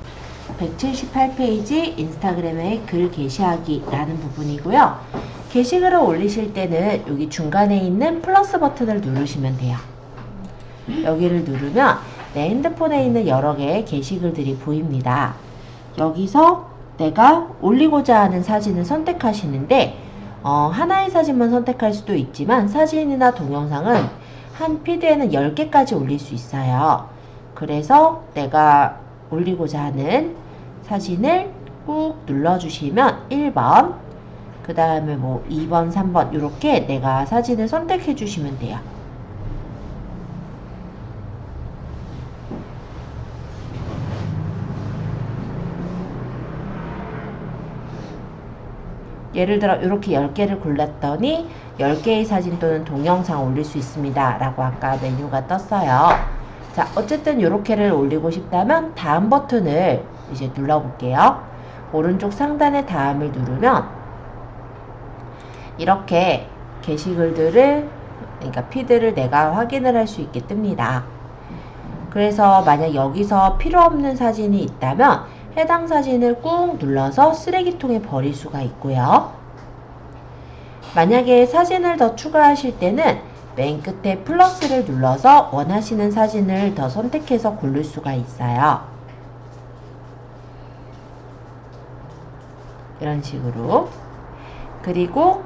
178페이지 인스타그램에 글 게시하기 라는 부분이고요. 게시글을 올리실 때는 여기 중간에 있는 플러스 버튼을 누르시면 돼요. 여기를 누르면 내 핸드폰에 있는 여러 개의 게시글들이 보입니다. 여기서 내가 올리고자 하는 사진을 선택하시는데 하나의 사진만 선택할 수도 있지만 사진이나 동영상은 한 피드에는 10개까지 올릴 수 있어요. 그래서 내가 올리고자 하는 사진을 꾹 눌러주시면 1번, 그 다음에 뭐 2번, 3번 이렇게 내가 사진을 선택해 주시면 돼요. 예를 들어 이렇게 10개를 골랐더니 10개의 사진 또는 동영상 올릴 수 있습니다 라고 아까 메뉴가 떴어요. 자, 어쨌든 이렇게를 올리고 싶다면 다음 버튼을 이제 눌러볼게요. 오른쪽 상단의 다음을 누르면 이렇게 게시글들을, 그러니까 피드를 내가 확인을 할 수 있게 뜹니다. 그래서 만약 여기서 필요 없는 사진이 있다면 해당 사진을 꾹 눌러서 쓰레기통에 버릴 수가 있고요. 만약에 사진을 더 추가하실 때는 맨 끝에 플러스를 눌러서 원하시는 사진을 더 선택해서 고를 수가 있어요. 이런 식으로. 그리고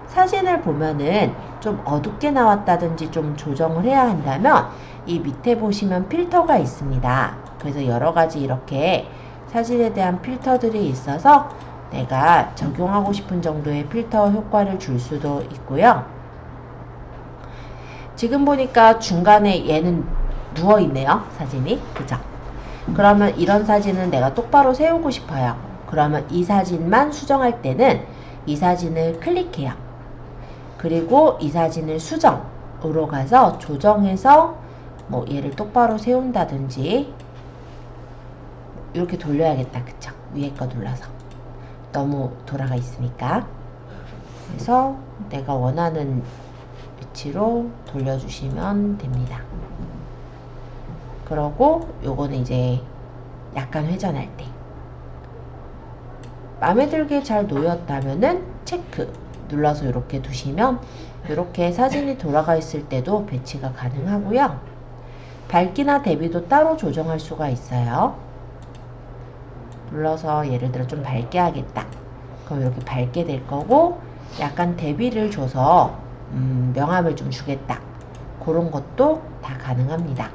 사진을 보면은 좀 어둡게 나왔다든지 좀 조정을 해야 한다면 이 밑에 보시면 필터가 있습니다. 그래서 여러 가지 이렇게 사진에 대한 필터들이 있어서 내가 적용하고 싶은 정도의 필터 효과를 줄 수도 있고요. 지금 보니까 중간에 얘는 누워있네요. 사진이. 그죠? 그러면 이런 사진은 내가 똑바로 세우고 싶어요. 그러면 이 사진만 수정할 때는 이 사진을 클릭해요. 그리고 이 사진을 수정으로 가서 조정해서 뭐 얘를 똑바로 세운다든지 이렇게 돌려야겠다. 그쵸? 위에 거 눌러서. 너무 돌아가 있으니까. 그래서 내가 원하는 위치로 돌려주시면 됩니다. 그러고 요거는 이제 약간 회전할 때 마음에 들게 잘 놓였다면은 체크 눌러서 이렇게 두시면 이렇게 사진이 돌아가 있을 때도 배치가 가능하고요. 밝기나 대비도 따로 조정할 수가 있어요. 눌러서 예를 들어 좀 밝게 하겠다. 그럼 이렇게 밝게 될 거고, 약간 대비를 줘서 명암을 좀 주겠다. 그런 것도 다 가능합니다.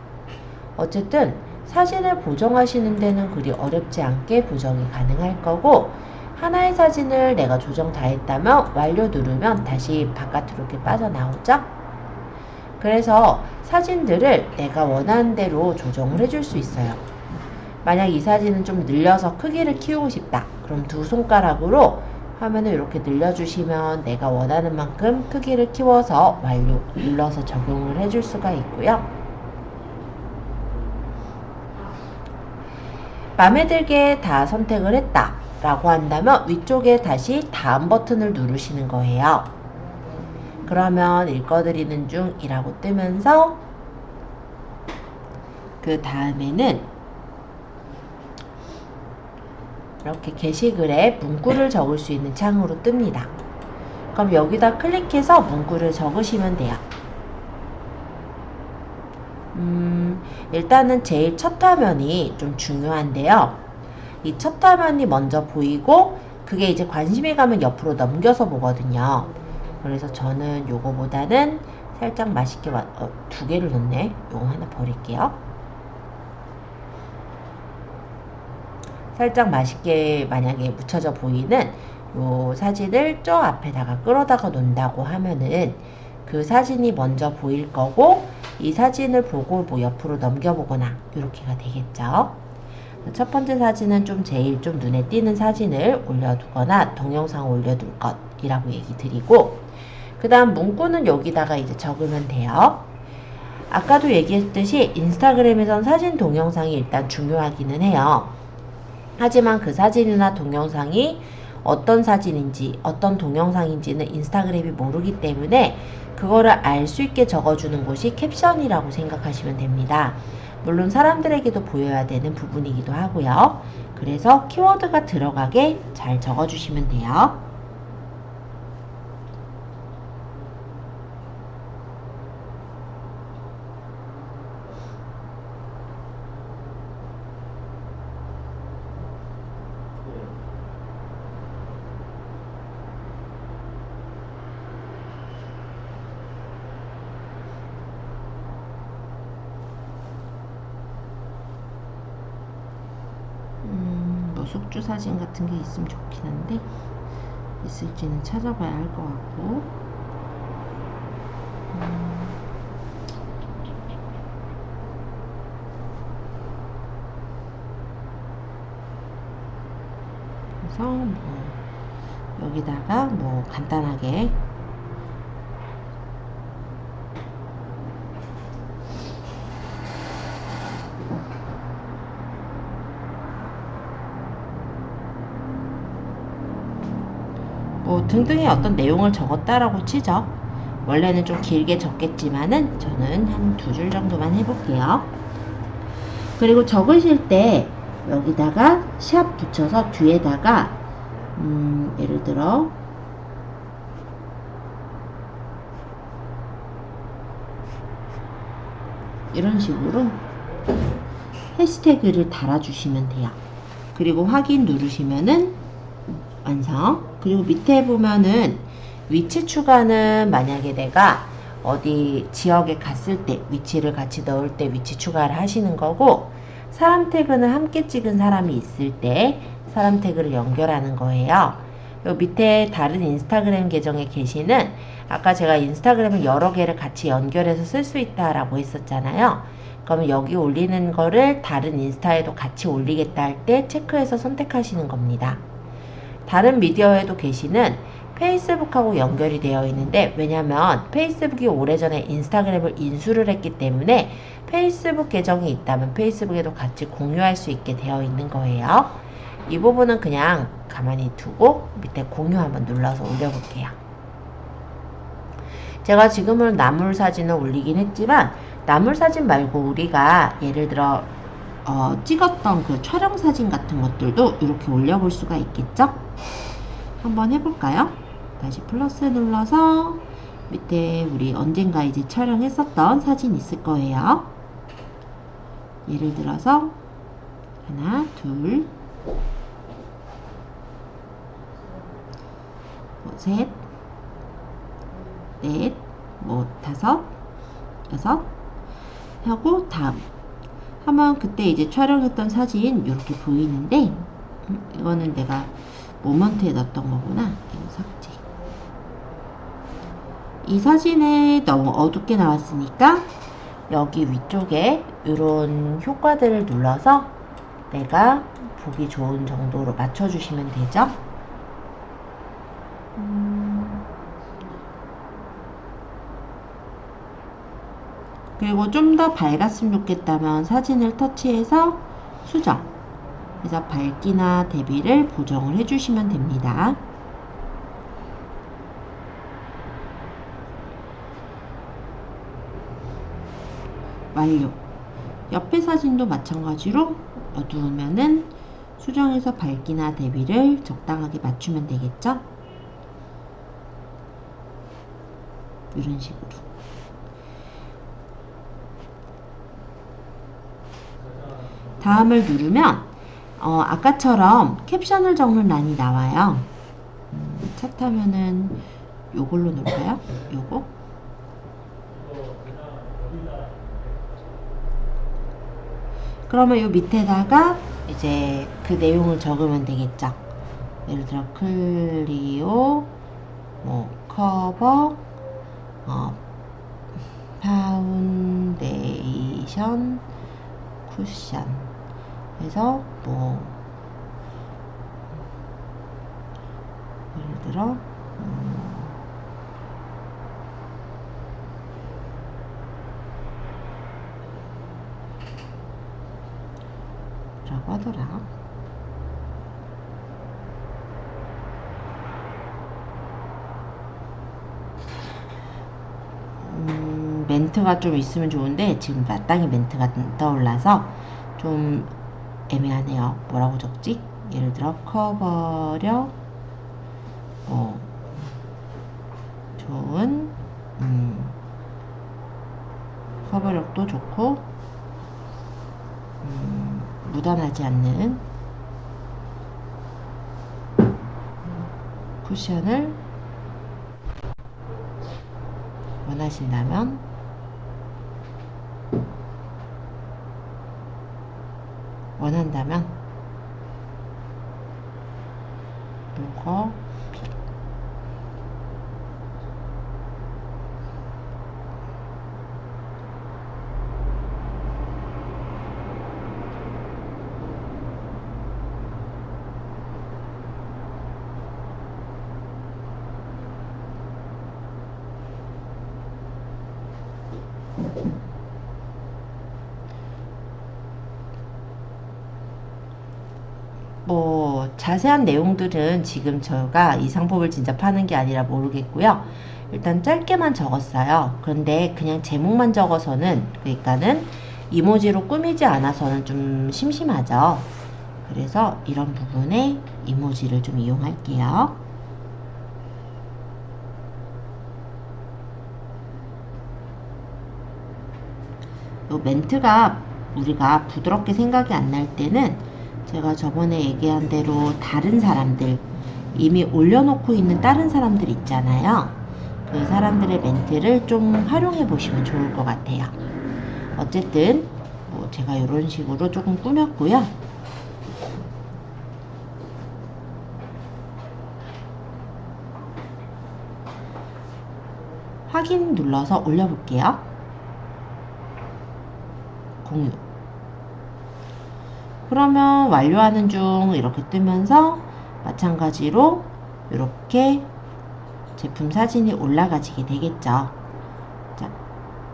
어쨌든 사진을 보정하시는 데는 그리 어렵지 않게 보정이 가능할 거고, 하나의 사진을 내가 조정 다 했다면 완료 누르면 다시 바깥으로 이렇게 빠져나오죠. 그래서 사진들을 내가 원하는 대로 조정을 해줄 수 있어요. 만약 이 사진은 좀 늘려서 크기를 키우고 싶다. 그럼 두 손가락으로 화면을 이렇게 늘려주시면 내가 원하는 만큼 크기를 키워서 완료 눌러서 적용을 해줄 수가 있고요. 마음에 들게 다 선택을 했다 라고 한다면 위쪽에 다시 다음 버튼을 누르시는 거예요. 그러면 읽어드리는 중이라고 뜨면서 그 다음에는 이렇게 게시글에 문구를 적을 수 있는 창으로 뜹니다. 그럼 여기다 클릭해서 문구를 적으시면 돼요. 일단은 제일 첫 화면이 좀 중요한데요. 이 첫 화면이 먼저 보이고 그게 이제 관심이 가면 옆으로 넘겨서 보거든요. 그래서 저는 요거보다는 살짝 맛있게 두 개를 넣네. 요거 하나 버릴게요. 살짝 맛있게 만약에 묻혀져 보이는 요 사진을 저 앞에다가 끌어다가 놓는다고 하면은 그 사진이 먼저 보일 거고 이 사진을 보고 뭐 옆으로 넘겨보거나 이렇게가 되겠죠. 첫 번째 사진은 제일 눈에 띄는 사진을 올려두거나 동영상을 올려둘 것이라고 얘기 드리고, 그 다음 문구는 여기다가 이제 적으면 돼요. 아까도 얘기했듯이 인스타그램에선 사진 동영상이 일단 중요하기는 해요. 하지만 그 사진이나 동영상이 어떤 사진인지 어떤 동영상인지는 인스타그램이 모르기 때문에 그거를 알 수 있게 적어주는 곳이 캡션이라고 생각하시면 됩니다. 물론 사람들에게도 보여야 되는 부분이기도 하고요. 그래서 키워드가 들어가게 잘 적어주시면 돼요. 숙주 사진 같은 게 있으면 좋긴 한데 있을지는 찾아봐야 할 것 같고, 그래서 여기다가 간단하게 등등의 어떤 내용을 적었다라고 치죠. 원래는 좀 길게 적겠지만은 저는 한 2줄 정도만 해볼게요. 그리고 적으실 때 여기다가 샵 붙여서 뒤에다가 예를 들어 이런 식으로 해시태그를 달아주시면 돼요. 그리고 확인 누르시면은 완성. 그리고 밑에 보면은 위치 추가는 만약에 내가 어디 지역에 갔을 때 위치를 같이 넣을 때 위치 추가를 하시는 거고, 사람 태그는 함께 찍은 사람이 있을 때 사람 태그를 연결하는 거예요. 요 밑에 다른 인스타그램 계정에 계시는, 아까 제가 인스타그램을 여러 개를 같이 연결해서 쓸 수 있다라고 했었잖아요. 그러면 여기 올리는 거를 다른 인스타에도 같이 올리겠다 할 때 체크해서 선택하시는 겁니다. 다른 미디어에도 계시는 페이스북하고 연결이 되어 있는데, 왜냐면 페이스북이 오래전에 인스타그램을 인수를 했기 때문에 페이스북 계정이 있다면 페이스북에도 같이 공유할 수 있게 되어 있는 거예요. 이 부분은 그냥 가만히 두고 밑에 공유 한번 눌러서 올려볼게요. 제가 지금은 나물 사진을 올리긴 했지만 나물 사진 말고 우리가 예를 들어 찍었던 그 촬영 사진 같은 것들도 이렇게 올려볼 수가 있겠죠? 한번 해볼까요? 다시 플러스 눌러서 밑에 우리 언젠가 이제 촬영했었던 사진 있을 거예요. 예를 들어서 하나, 둘, 셋, 넷, 다섯, 여섯 하고 다음 하면 그때 이제 촬영했던 사진 이렇게 보이는데, 이거는 내가 모먼트에 넣었던 거구나. 이거 삭제. 이 사진에 너무 어둡게 나왔으니까 여기 위쪽에 이런 효과들을 눌러서 내가 보기 좋은 정도로 맞춰주시면 되죠. 그리고 좀 더 밝았으면 좋겠다면 사진을 터치해서 수정. 그래서 밝기나 대비를 보정을 해주시면 됩니다. 완료. 옆에 사진도 마찬가지로 어두우면은 수정해서 밝기나 대비를 적당하게 맞추면 되겠죠? 이런 식으로. 다음을 누르면 아까처럼 캡션을 적는 란이 나와요. 차 타면은 요걸로 넣을까요? 요거? 그러면 요 밑에다가 이제 그 내용을 적으면 되겠죠. 예를 들어 클리오 커버 파운데이션 쿠션 해서 예를 들어 라고 하더라. 멘트가 좀 있으면 좋은데 지금 마땅히 멘트가 떠올라서 좀 애매하네요. 뭐라고 적지? 예를 들어 커버력 좋은 커버력도 좋고 묻어나지 않는 쿠션을 원하신다면 이거 자세한 내용들은 지금 제가 이 상품을 진짜 파는 게 아니라 모르겠고요. 일단 짧게만 적었어요. 그런데 그냥 제목만 적어서는, 그러니까는 이모지로 꾸미지 않아서는 좀 심심하죠. 그래서 이런 부분에 이모지를 좀 이용할게요. 요 멘트가 우리가 부드럽게 생각이 안 날 때는 제가 저번에 얘기한 대로 다른 사람들, 이미 올려놓고 있는 다른 사람들 있잖아요. 그 사람들의 멘트를 좀 활용해 보시면 좋을 것 같아요. 어쨌든 제가 이런 식으로 조금 꾸몄고요. 확인 눌러서 올려볼게요. 공유. 그러면 완료하는 중 이렇게 뜨면서 마찬가지로 이렇게 제품 사진이 올라가지게 되겠죠. 자,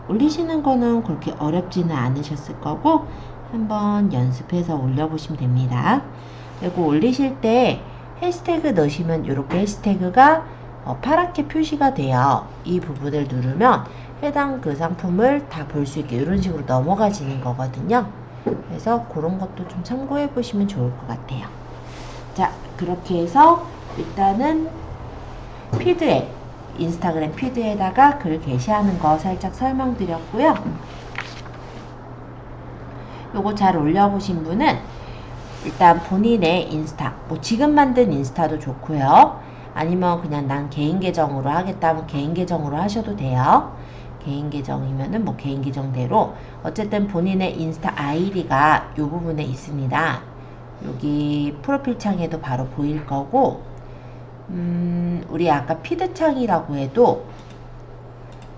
올리시는 거는 그렇게 어렵지는 않으셨을 거고 한번 연습해서 올려보시면 됩니다. 그리고 올리실 때 해시태그 넣으시면 이렇게 해시태그가 파랗게 표시가 돼요. 이 부분을 누르면 해당 그 상품을 다 볼 수 있게 이런 식으로 넘어가지는 거거든요. 그래서 그런 것도 좀 참고해 보시면 좋을 것 같아요. 자, 그렇게 해서 일단은 피드에, 인스타그램 피드에다가 글 게시하는 거 살짝 설명드렸고요. 요거 잘 올려보신 분은 일단 본인의 인스타, 지금 만든 인스타도 좋고요. 아니면 그냥 난 개인 계정으로 하겠다 하면 개인 계정으로 하셔도 돼요. 개인 계정이면은 개인 계정대로 어쨌든 본인의 인스타 아이디가 이 부분에 있습니다. 여기 프로필 창에도 바로 보일 거고, 우리 아까 피드 창이라고 해도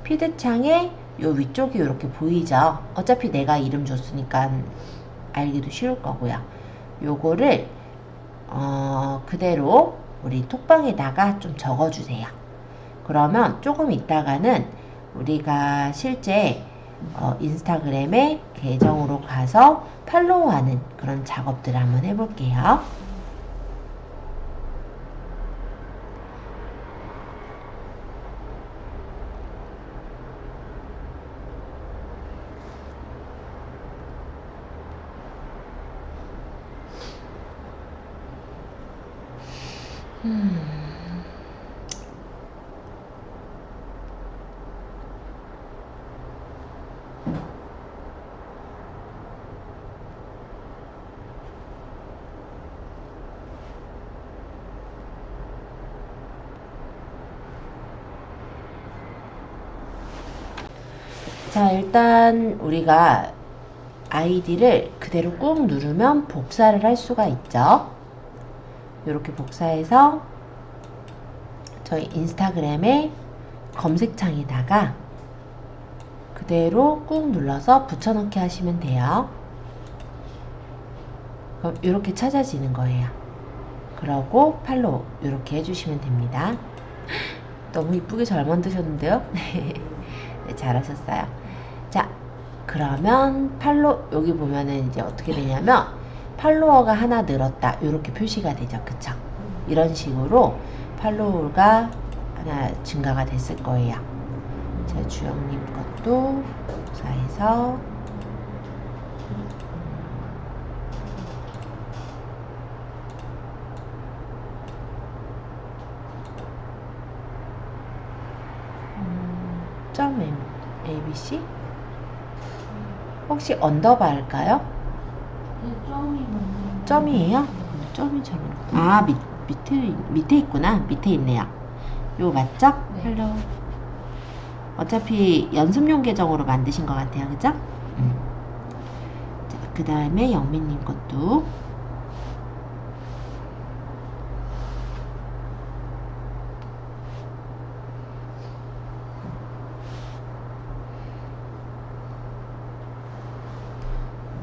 피드 창에 요 위쪽이 이렇게 보이죠. 어차피 내가 이름 줬으니까 알기도 쉬울 거고요. 요거를 그대로 우리 톡방에다가 좀 적어주세요. 그러면 조금 있다가는 우리가 실제 인스타그램의 계정으로 가서 팔로우하는 그런 작업들을 한번 해볼게요. 자, 일단 우리가 아이디를 그대로 꾹 누르면 복사를 할 수가 있죠. 이렇게 복사해서 저희 인스타그램의 검색창에다가 그대로 꾹 눌러서 붙여넣기 하시면 돼요. 그럼 이렇게 찾아지는 거예요. 그러고 팔로우 이렇게 해주시면 됩니다. 너무 이쁘게 잘 만드셨는데요? 네, 잘하셨어요. 자, 그러면 여기 보면은 이제 어떻게 되냐면 팔로워가 하나 늘었다 이렇게 표시가 되죠. 그쵸? 이런 식으로 팔로워가 하나 증가가 됐을 거예요. 자, 주영님 것도 복사해서 .abc 혹시 언더바 할까요? 점이에요? 점이 잘못. 밑에 있구나. 밑에 있네요. 이거 맞죠? 네. 헬로. 어차피 연습용 계정으로 만드신 것 같아요. 그죠? 자, 그 다음에 영민님 것도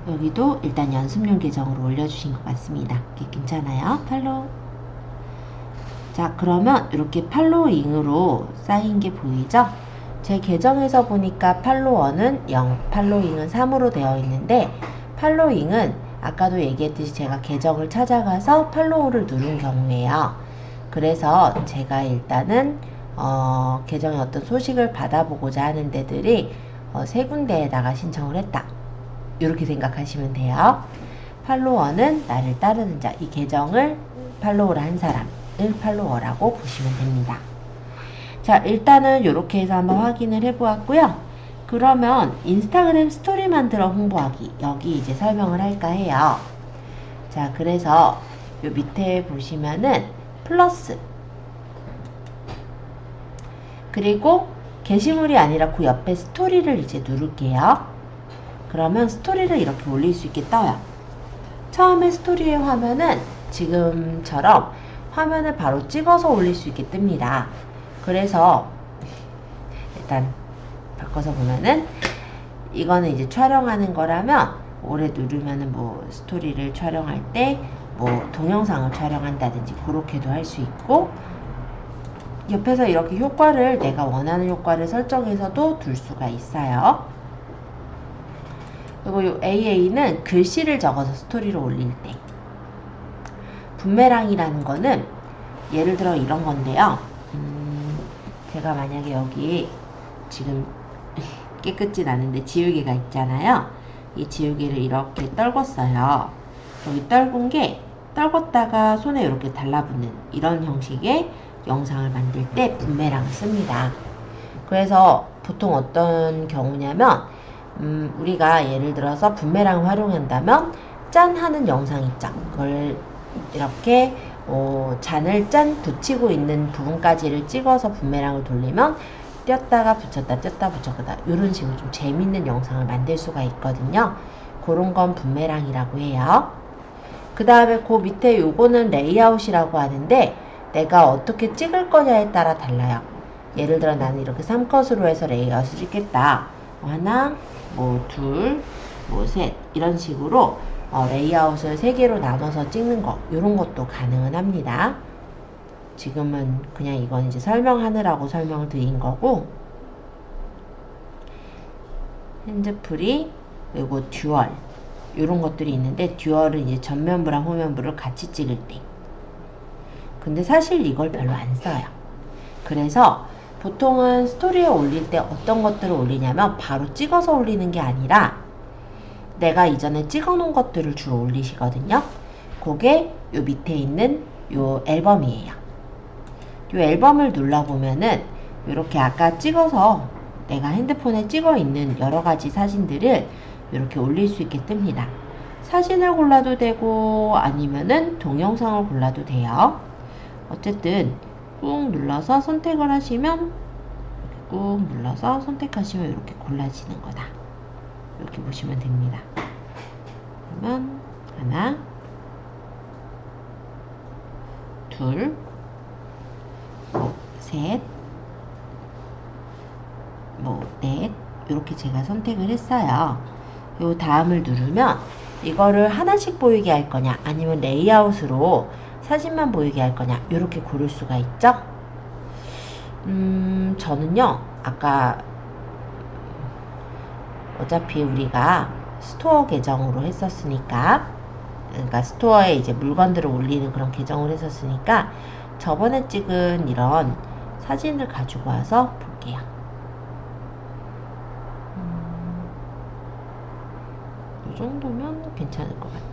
여기도 일단 연습용 계정으로 올려주신 것 같습니다. 괜찮아요? 팔로우. 자, 그러면 이렇게 팔로잉으로 쌓인 게 보이죠? 제 계정에서 보니까 팔로워는 0, 팔로잉은 3으로 되어 있는데 팔로잉은 아까도 얘기했듯이 제가 계정을 찾아가서 팔로우를 누른 경우에요. 그래서 제가 일단은 계정의 어떤 소식을 받아보고자 하는 데들이 세 군데에다가 신청을 했다. 이렇게 생각하시면 돼요. 팔로워는 나를 따르는 자, 이 계정을 팔로우를 한 사람을 팔로워라고 보시면 됩니다. 자, 일단은 이렇게 해서 한번 확인을 해보았고요. 그러면 인스타그램 스토리 만들어 홍보하기, 여기 이제 설명을 할까 해요. 자, 그래서 요 밑에 보시면은 플러스 그리고 게시물이 아니라 그 옆에 스토리를 이제 누를게요. 그러면 스토리를 이렇게 올릴 수 있게 떠요. 처음에 스토리의 화면은 지금처럼 화면을 바로 찍어서 올릴 수 있게 뜹니다. 그래서 일단 바꿔서 보면은 이거는 이제 촬영하는 거라면 오래 누르면은 뭐 스토리를 촬영할 때 뭐 동영상을 촬영한다든지 그렇게도 할 수 있고 옆에서 이렇게 효과를 내가 원하는 효과를 설정해서도 둘 수가 있어요. 그리고 이 AA는 글씨를 적어서 스토리를 올릴 때, 붐메랑이라는 거는 예를 들어 이런 건데요. 제가 만약에 여기 지금 깨끗진 않은데 지우개가 있잖아요. 이 지우개를 이렇게 떨궜어요. 여기 떨군 게 떨궜다가 손에 이렇게 달라붙는 이런 형식의 영상을 만들 때 붐메랑을 씁니다. 그래서 보통 어떤 경우냐면 우리가 예를 들어서 붐메랑을 활용한다면 짠 하는 영상 있죠. 그걸 이렇게 잔을 짠 붙이고 있는 부분까지를 찍어서 붐메랑을 돌리면 띄었다가 붙였다 띄었다 붙였다 이런 식으로 좀 재밌는 영상을 만들 수가 있거든요. 그런 건 붐메랑이라고 해요. 그 다음에 그 밑에 요거는 레이아웃이라고 하는데 내가 어떻게 찍을 거냐에 따라 달라요. 예를 들어 나는 이렇게 3컷으로 해서 레이아웃을 찍겠다. 하나, 뭐 둘, 뭐 셋 이런 식으로 레이아웃을 3개로 나눠서 찍는 거 이런 것도 가능은 합니다. 지금은 그냥 이건 이제 설명하느라고 설명을 드린 거고 핸즈프리, 그리고 듀얼 이런 것들이 있는데, 듀얼은 이제 전면부랑 후면부를 같이 찍을 때. 근데 사실 이걸 별로 안 써요. 그래서 보통은 스토리에 올릴 때 어떤 것들을 올리냐면 바로 찍어서 올리는 게 아니라 내가 이전에 찍어 놓은 것들을 주로 올리시거든요. 그게 요 밑에 있는 요 앨범이에요. 요 앨범을 눌러보면은 이렇게 아까 찍어서 내가 핸드폰에 찍어 있는 여러 가지 사진들을 이렇게 올릴 수 있게 뜹니다. 사진을 골라도 되고 아니면은 동영상을 골라도 돼요. 어쨌든 꾹 눌러서 선택을 하시면, 꾹 눌러서 선택하시면 이렇게 골라지는 거다. 이렇게 보시면 됩니다. 그러면 하나, 둘, 셋, 넷, 이렇게 제가 선택을 했어요. 요 다음을 누르면 이거를 하나씩 보이게 할 거냐 아니면 레이아웃으로 사진만 보이게 할 거냐 이렇게 고를 수가 있죠. 저는요 아까 어차피 우리가 스토어 계정으로 했었으니까, 그러니까 스토어에 이제 물건들을 올리는 그런 계정을 했었으니까 저번에 찍은 이런 사진을 가지고 와서 볼게요. 이 정도면 괜찮을 것 같아.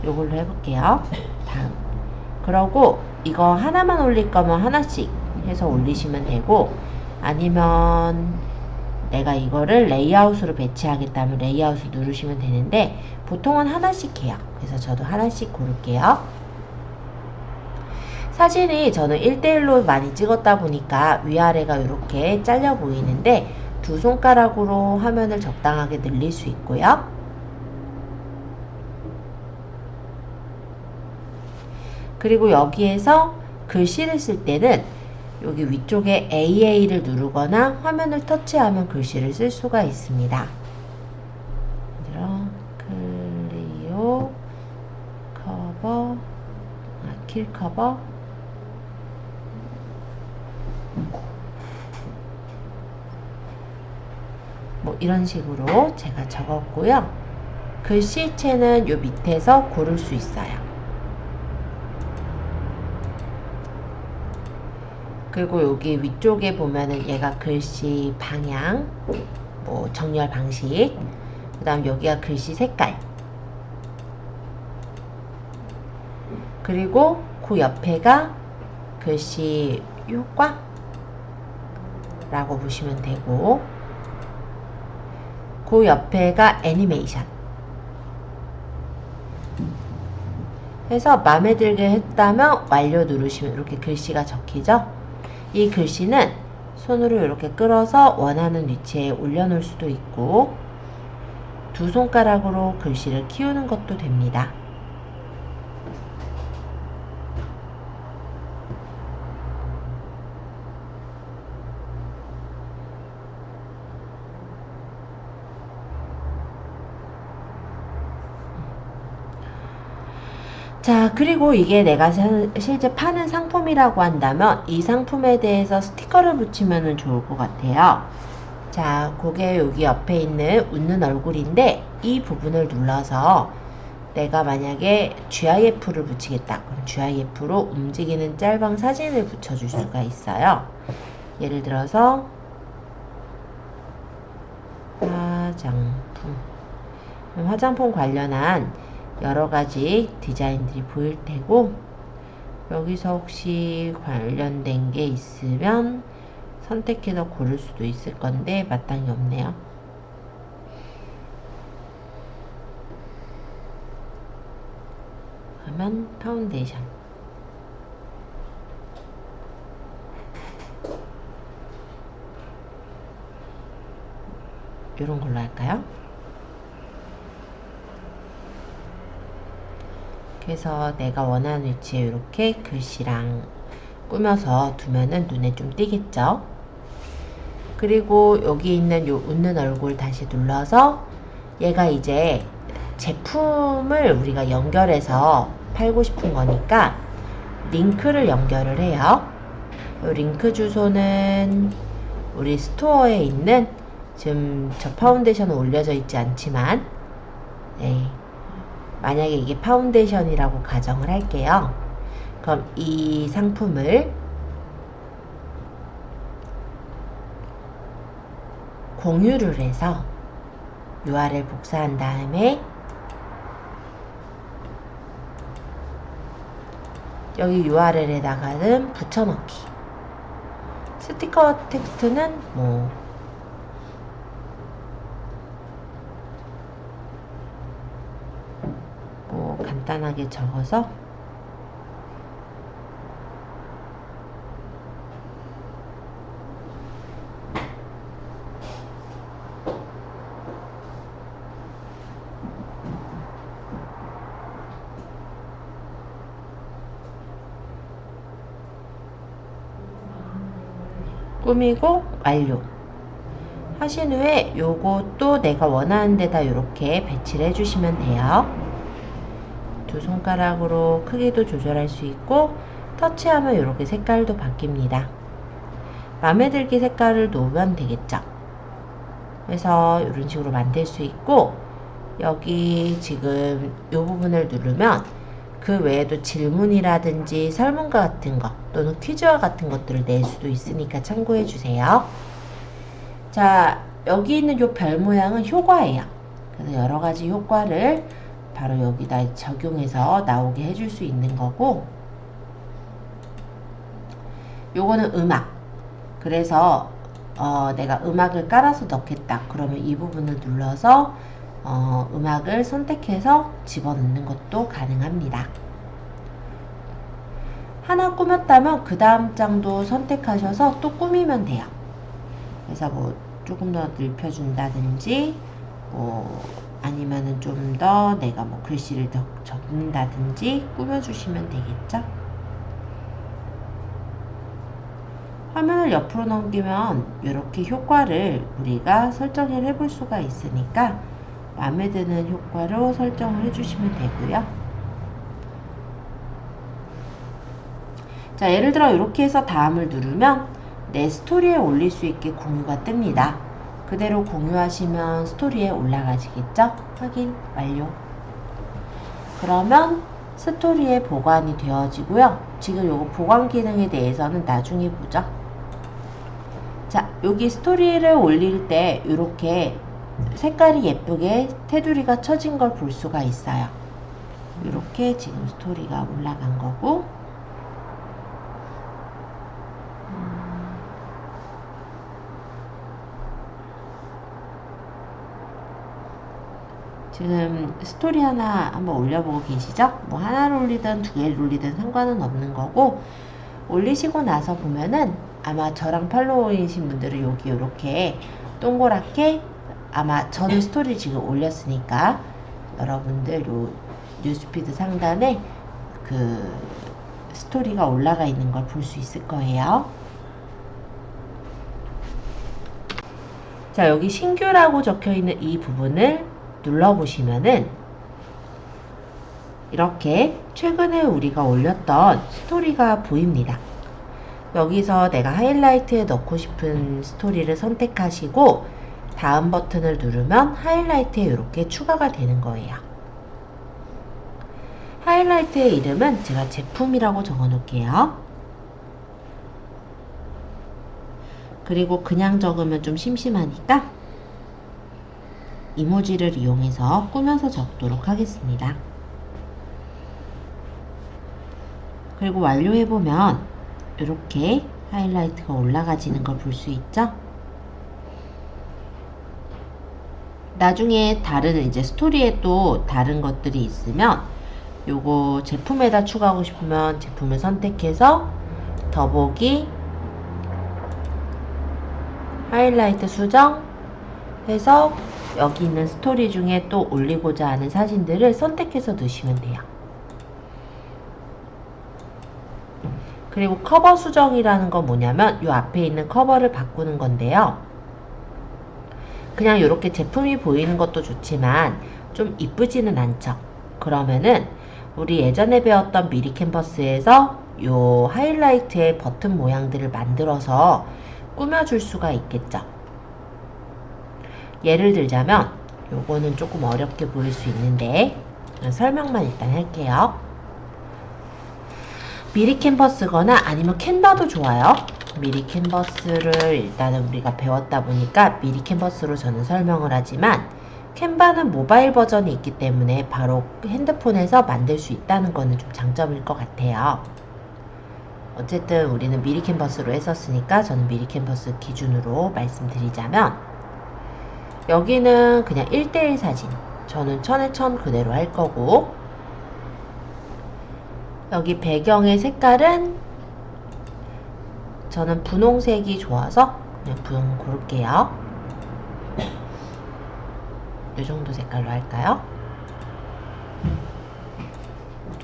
요걸로 해볼게요. 다음. 그러고 이거 하나만 올릴 거면 하나씩 해서 올리시면 되고, 아니면 내가 이거를 레이아웃으로 배치하겠다면 레이아웃을 누르시면 되는데 보통은 하나씩 해요. 그래서 저도 하나씩 고를게요. 사진이 저는 1:1로 많이 찍었다 보니까 위아래가 이렇게 잘려 보이는데 두 손가락으로 화면을 적당하게 늘릴 수 있고요. 그리고 여기에서 글씨를 쓸 때는 여기 위쪽에 AA를 누르거나 화면을 터치하면 글씨를 쓸 수가 있습니다. 클리오 커버, 킬 커버, 뭐 이런 식으로 제가 적었고요. 글씨체는 요 밑에서 고를 수 있어요. 그리고 여기 위쪽에 보면은 얘가 글씨 방향, 뭐 정렬 방식, 그 다음 여기가 글씨 색깔, 그리고 그 옆에가 글씨 효과 라고 보시면 되고, 그 옆에가 애니메이션 해서 마음에 들게 했다면 완료 누르시면 이렇게 글씨가 적히죠. 이 글씨는 손으로 이렇게 끌어서 원하는 위치에 올려놓을 수도 있고 두 손가락으로 글씨를 키우는 것도 됩니다. 자, 그리고 이게 내가 실제 파는 상품이라고 한다면 이 상품에 대해서 스티커를 붙이면 좋을 것 같아요. 자, 그게 여기 옆에 있는 웃는 얼굴인데 이 부분을 눌러서 내가 만약에 GIF를 붙이겠다. 그럼 GIF로 움직이는 짤방 사진을 붙여줄 수가 있어요. 예를 들어서 화장품. 화장품 관련한 여러 가지 디자인들이 보일 테고, 여기서 혹시 관련된 게 있으면 선택해서 고를 수도 있을 건데 마땅히 없네요. 그러면 파운데이션, 이런 걸로 할까요? 그래서 내가 원하는 위치에 이렇게 글씨랑 꾸며서 두면은 눈에 좀 띄겠죠. 그리고 여기 있는 요 웃는 얼굴 다시 눌러서 얘가 이제 제품을 우리가 연결해서 팔고 싶은 거니까 링크를 연결을 해요. 요 링크 주소는 우리 스토어에 있는 지금 저 파운데이션은 올려져 있지 않지만, 네. 만약에 이게 파운데이션이라고 가정을 할게요. 그럼 이 상품을 공유를 해서 URL 복사한 다음에 여기 URL에다가는 붙여넣기. 스티커 텍스트는 뭐 간단하게 적어서 꾸미고 완료 하신 후에 요것도 내가 원하는 데다 이렇게 배치를 해주시면 돼요. 두 손가락으로 크기도 조절할 수 있고 터치하면 이렇게 색깔도 바뀝니다. 마음에 들게 색깔을 놓으면 되겠죠. 그래서 이런 식으로 만들 수 있고, 여기 지금 이 부분을 누르면 그 외에도 질문이라든지 설문과 같은 거 또는 퀴즈와 같은 것들을 낼 수도 있으니까 참고해 주세요. 자, 여기 있는 이 별 모양은 효과예요. 그래서 여러 가지 효과를 바로 여기다 적용해서 나오게 해줄 수 있는 거고, 요거는 음악. 그래서 내가 음악을 깔아서 넣겠다. 그러면 이 부분을 눌러서 음악을 선택해서 집어넣는 것도 가능합니다. 하나 꾸몄다면 그 다음 장도 선택하셔서 또 꾸미면 돼요. 그래서 뭐 조금 더 넓혀준다든지 아니면은 좀 더 내가 뭐 글씨를 더 적는다든지 꾸며주시면 되겠죠. 화면을 옆으로 넘기면 이렇게 효과를 우리가 설정을 해볼 수가 있으니까 마음에 드는 효과로 설정을 해주시면 되고요. 자, 예를 들어 이렇게 해서 다음을 누르면 내 스토리에 올릴 수 있게 공유가 뜹니다. 그대로 공유하시면 스토리에 올라가시겠죠? 확인 완료. 그러면 스토리에 보관이 되어지고요. 지금 요거 보관 기능에 대해서는 나중에 보죠. 자, 여기 스토리를 올릴 때 이렇게 색깔이 예쁘게 테두리가 쳐진 걸 볼 수가 있어요. 이렇게 지금 스토리가 올라간 거고, 지금 스토리 하나 한번 올려보고 계시죠? 뭐 하나를 올리든 두 개를 올리든 상관은 없는 거고, 올리시고 나서 보면은 아마 저랑 팔로워이신 분들은 여기 이렇게 동그랗게 아마 저는 스토리 지금 올렸으니까 여러분들 요 뉴스피드 상단에 그 스토리가 올라가 있는 걸 볼 수 있을 거예요. 자, 여기 신규라고 적혀 있는 이 부분을 눌러보시면은 이렇게 최근에 우리가 올렸던 스토리가 보입니다. 여기서 내가 하이라이트에 넣고 싶은 스토리를 선택하시고 다음 버튼을 누르면 하이라이트에 이렇게 추가가 되는 거예요. 하이라이트의 이름은 제가 제품이라고 적어 놓을게요. 그리고 그냥 적으면 좀 심심하니까 이모지를 이용해서 꾸며서 적도록 하겠습니다. 그리고 완료해보면 이렇게 하이라이트가 올라가지는 걸 볼 수 있죠? 나중에 다른 이제 스토리에 또 다른 것들이 있으면 요거 제품에다 추가하고 싶으면 제품을 선택해서 더보기 하이라이트 수정 해서 여기 있는 스토리 중에 또 올리고자 하는 사진들을 선택해서 넣으시면 돼요. 그리고 커버 수정이라는 건 뭐냐면 이 앞에 있는 커버를 바꾸는 건데요. 그냥 이렇게 제품이 보이는 것도 좋지만 좀 이쁘지는 않죠. 그러면은 우리 예전에 배웠던 미리 캔버스에서 이 하이라이트의 버튼 모양들을 만들어서 꾸며줄 수가 있겠죠. 예를 들자면 요거는 조금 어렵게 보일 수 있는데 설명만 일단 할게요. 미리 캔버스거나 아니면 캔버도 좋아요. 미리 캔버스를 일단은 우리가 배웠다 보니까 미리 캔버스로 저는 설명을 하지만 캔바는 모바일 버전이 있기 때문에 바로 핸드폰에서 만들 수 있다는 거는 좀 장점일 것 같아요. 어쨌든 우리는 미리 캔버스로 했었으니까 저는 미리 캔버스 기준으로 말씀드리자면 여기는 그냥 1:1 사진, 저는 1000에 1000 그대로 할 거고, 여기 배경의 색깔은 저는 분홍색이 좋아서 그냥 분홍 고를게요. 이 정도 색깔로 할까요?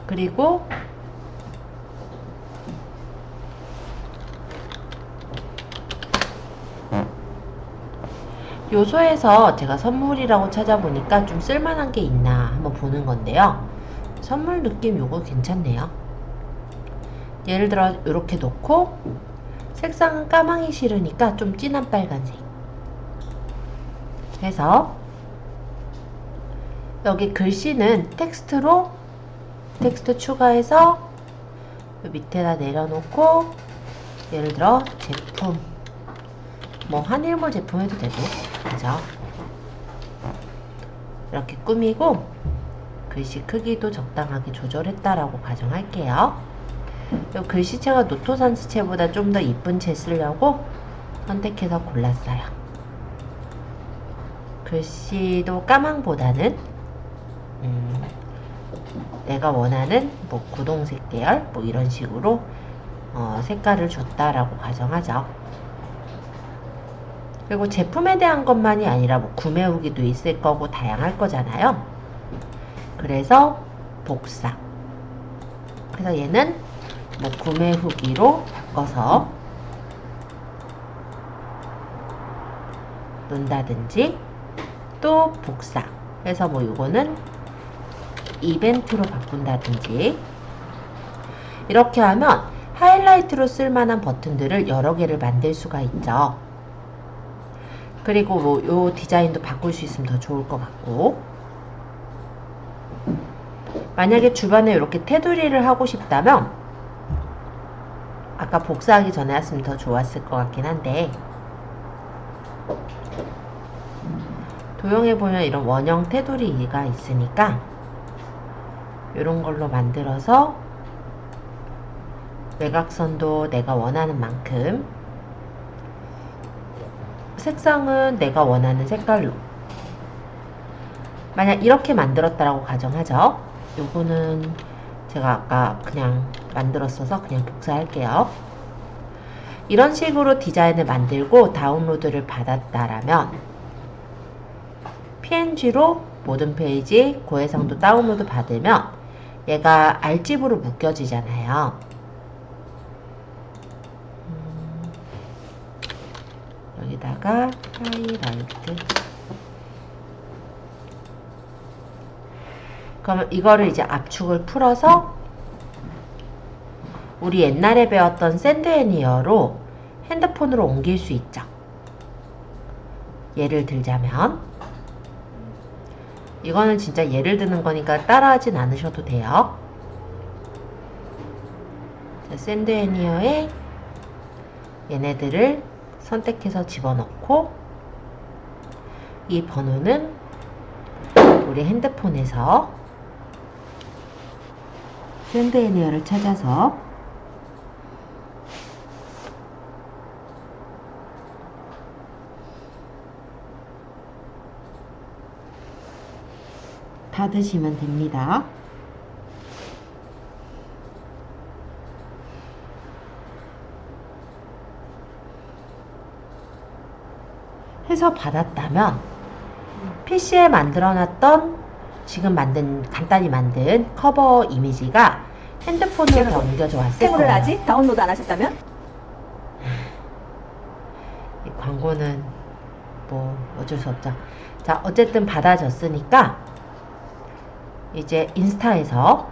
그리고 요소에서 제가 선물이라고 찾아보니까 좀 쓸만한 게 있나 한번 보는 건데요. 선물 느낌 요거 괜찮네요. 예를 들어 이렇게 놓고 색상은 까망이 싫으니까 좀 진한 빨간색 해서 여기 글씨는 텍스트로 텍스트 추가해서 밑에다 내려놓고 예를 들어 제품 뭐 한일몰 제품 해도 되고 그죠? 이렇게 꾸미고 글씨 크기도 적당하게 조절했다라고 가정할게요. 이 글씨체가 노토산스체보다 좀 더 이쁜 체 쓰려고 선택해서 골랐어요. 글씨도 까망보다는 내가 원하는 뭐 고동색 계열 뭐 이런 식으로 색깔을 줬다라고 가정하죠. 그리고 제품에 대한 것만이 아니라 뭐 구매 후기도 있을 거고 다양할 거잖아요. 그래서 복사. 그래서 얘는 뭐 구매 후기로 바꿔서 논다든지 또 복사. 그래서 뭐 이거는 이벤트로 바꾼다든지 이렇게 하면 하이라이트로 쓸만한 버튼들을 여러 개를 만들 수가 있죠. 그리고 뭐 요 디자인도 바꿀 수 있으면 더 좋을 것 같고, 만약에 주변에 이렇게 테두리를 하고 싶다면 아까 복사하기 전에 했으면 더 좋았을 것 같긴 한데, 도형에 보면 이런 원형 테두리가 있으니까 이런 걸로 만들어서 외곽선도 내가 원하는 만큼, 색상은 내가 원하는 색깔로, 만약 이렇게 만들었다라고 가정하죠. 요거는 제가 아까 그냥 만들었어서 그냥 복사할게요. 이런 식으로 디자인을 만들고 다운로드를 받았다라면 PNG로 모든 페이지 고해상도 다운로드 받으면 얘가 알집으로 묶여지잖아요. 여기다가 하이라이트. 그러면 이거를 이제 압축을 풀어서 우리 옛날에 배웠던 샌드애니어로 핸드폰으로 옮길 수 있죠. 예를 들자면 이거는 진짜 예를 드는 거니까 따라하진 않으셔도 돼요. 샌드애니어에 얘네들을 선택해서 집어넣고 이 번호는 우리 핸드폰에서 샌드애니어를 찾아서 받으시면 됩니다. 해서 받았다면 PC에 만들어놨던 지금 간단히 만든 커버 이미지가 핸드폰으로 옮겨져 왔을 거예요. 해물을 아직 다운로드 안 하셨다면? 이 광고는 뭐 어쩔 수 없죠. 자, 어쨌든 받아졌으니까 이제 인스타에서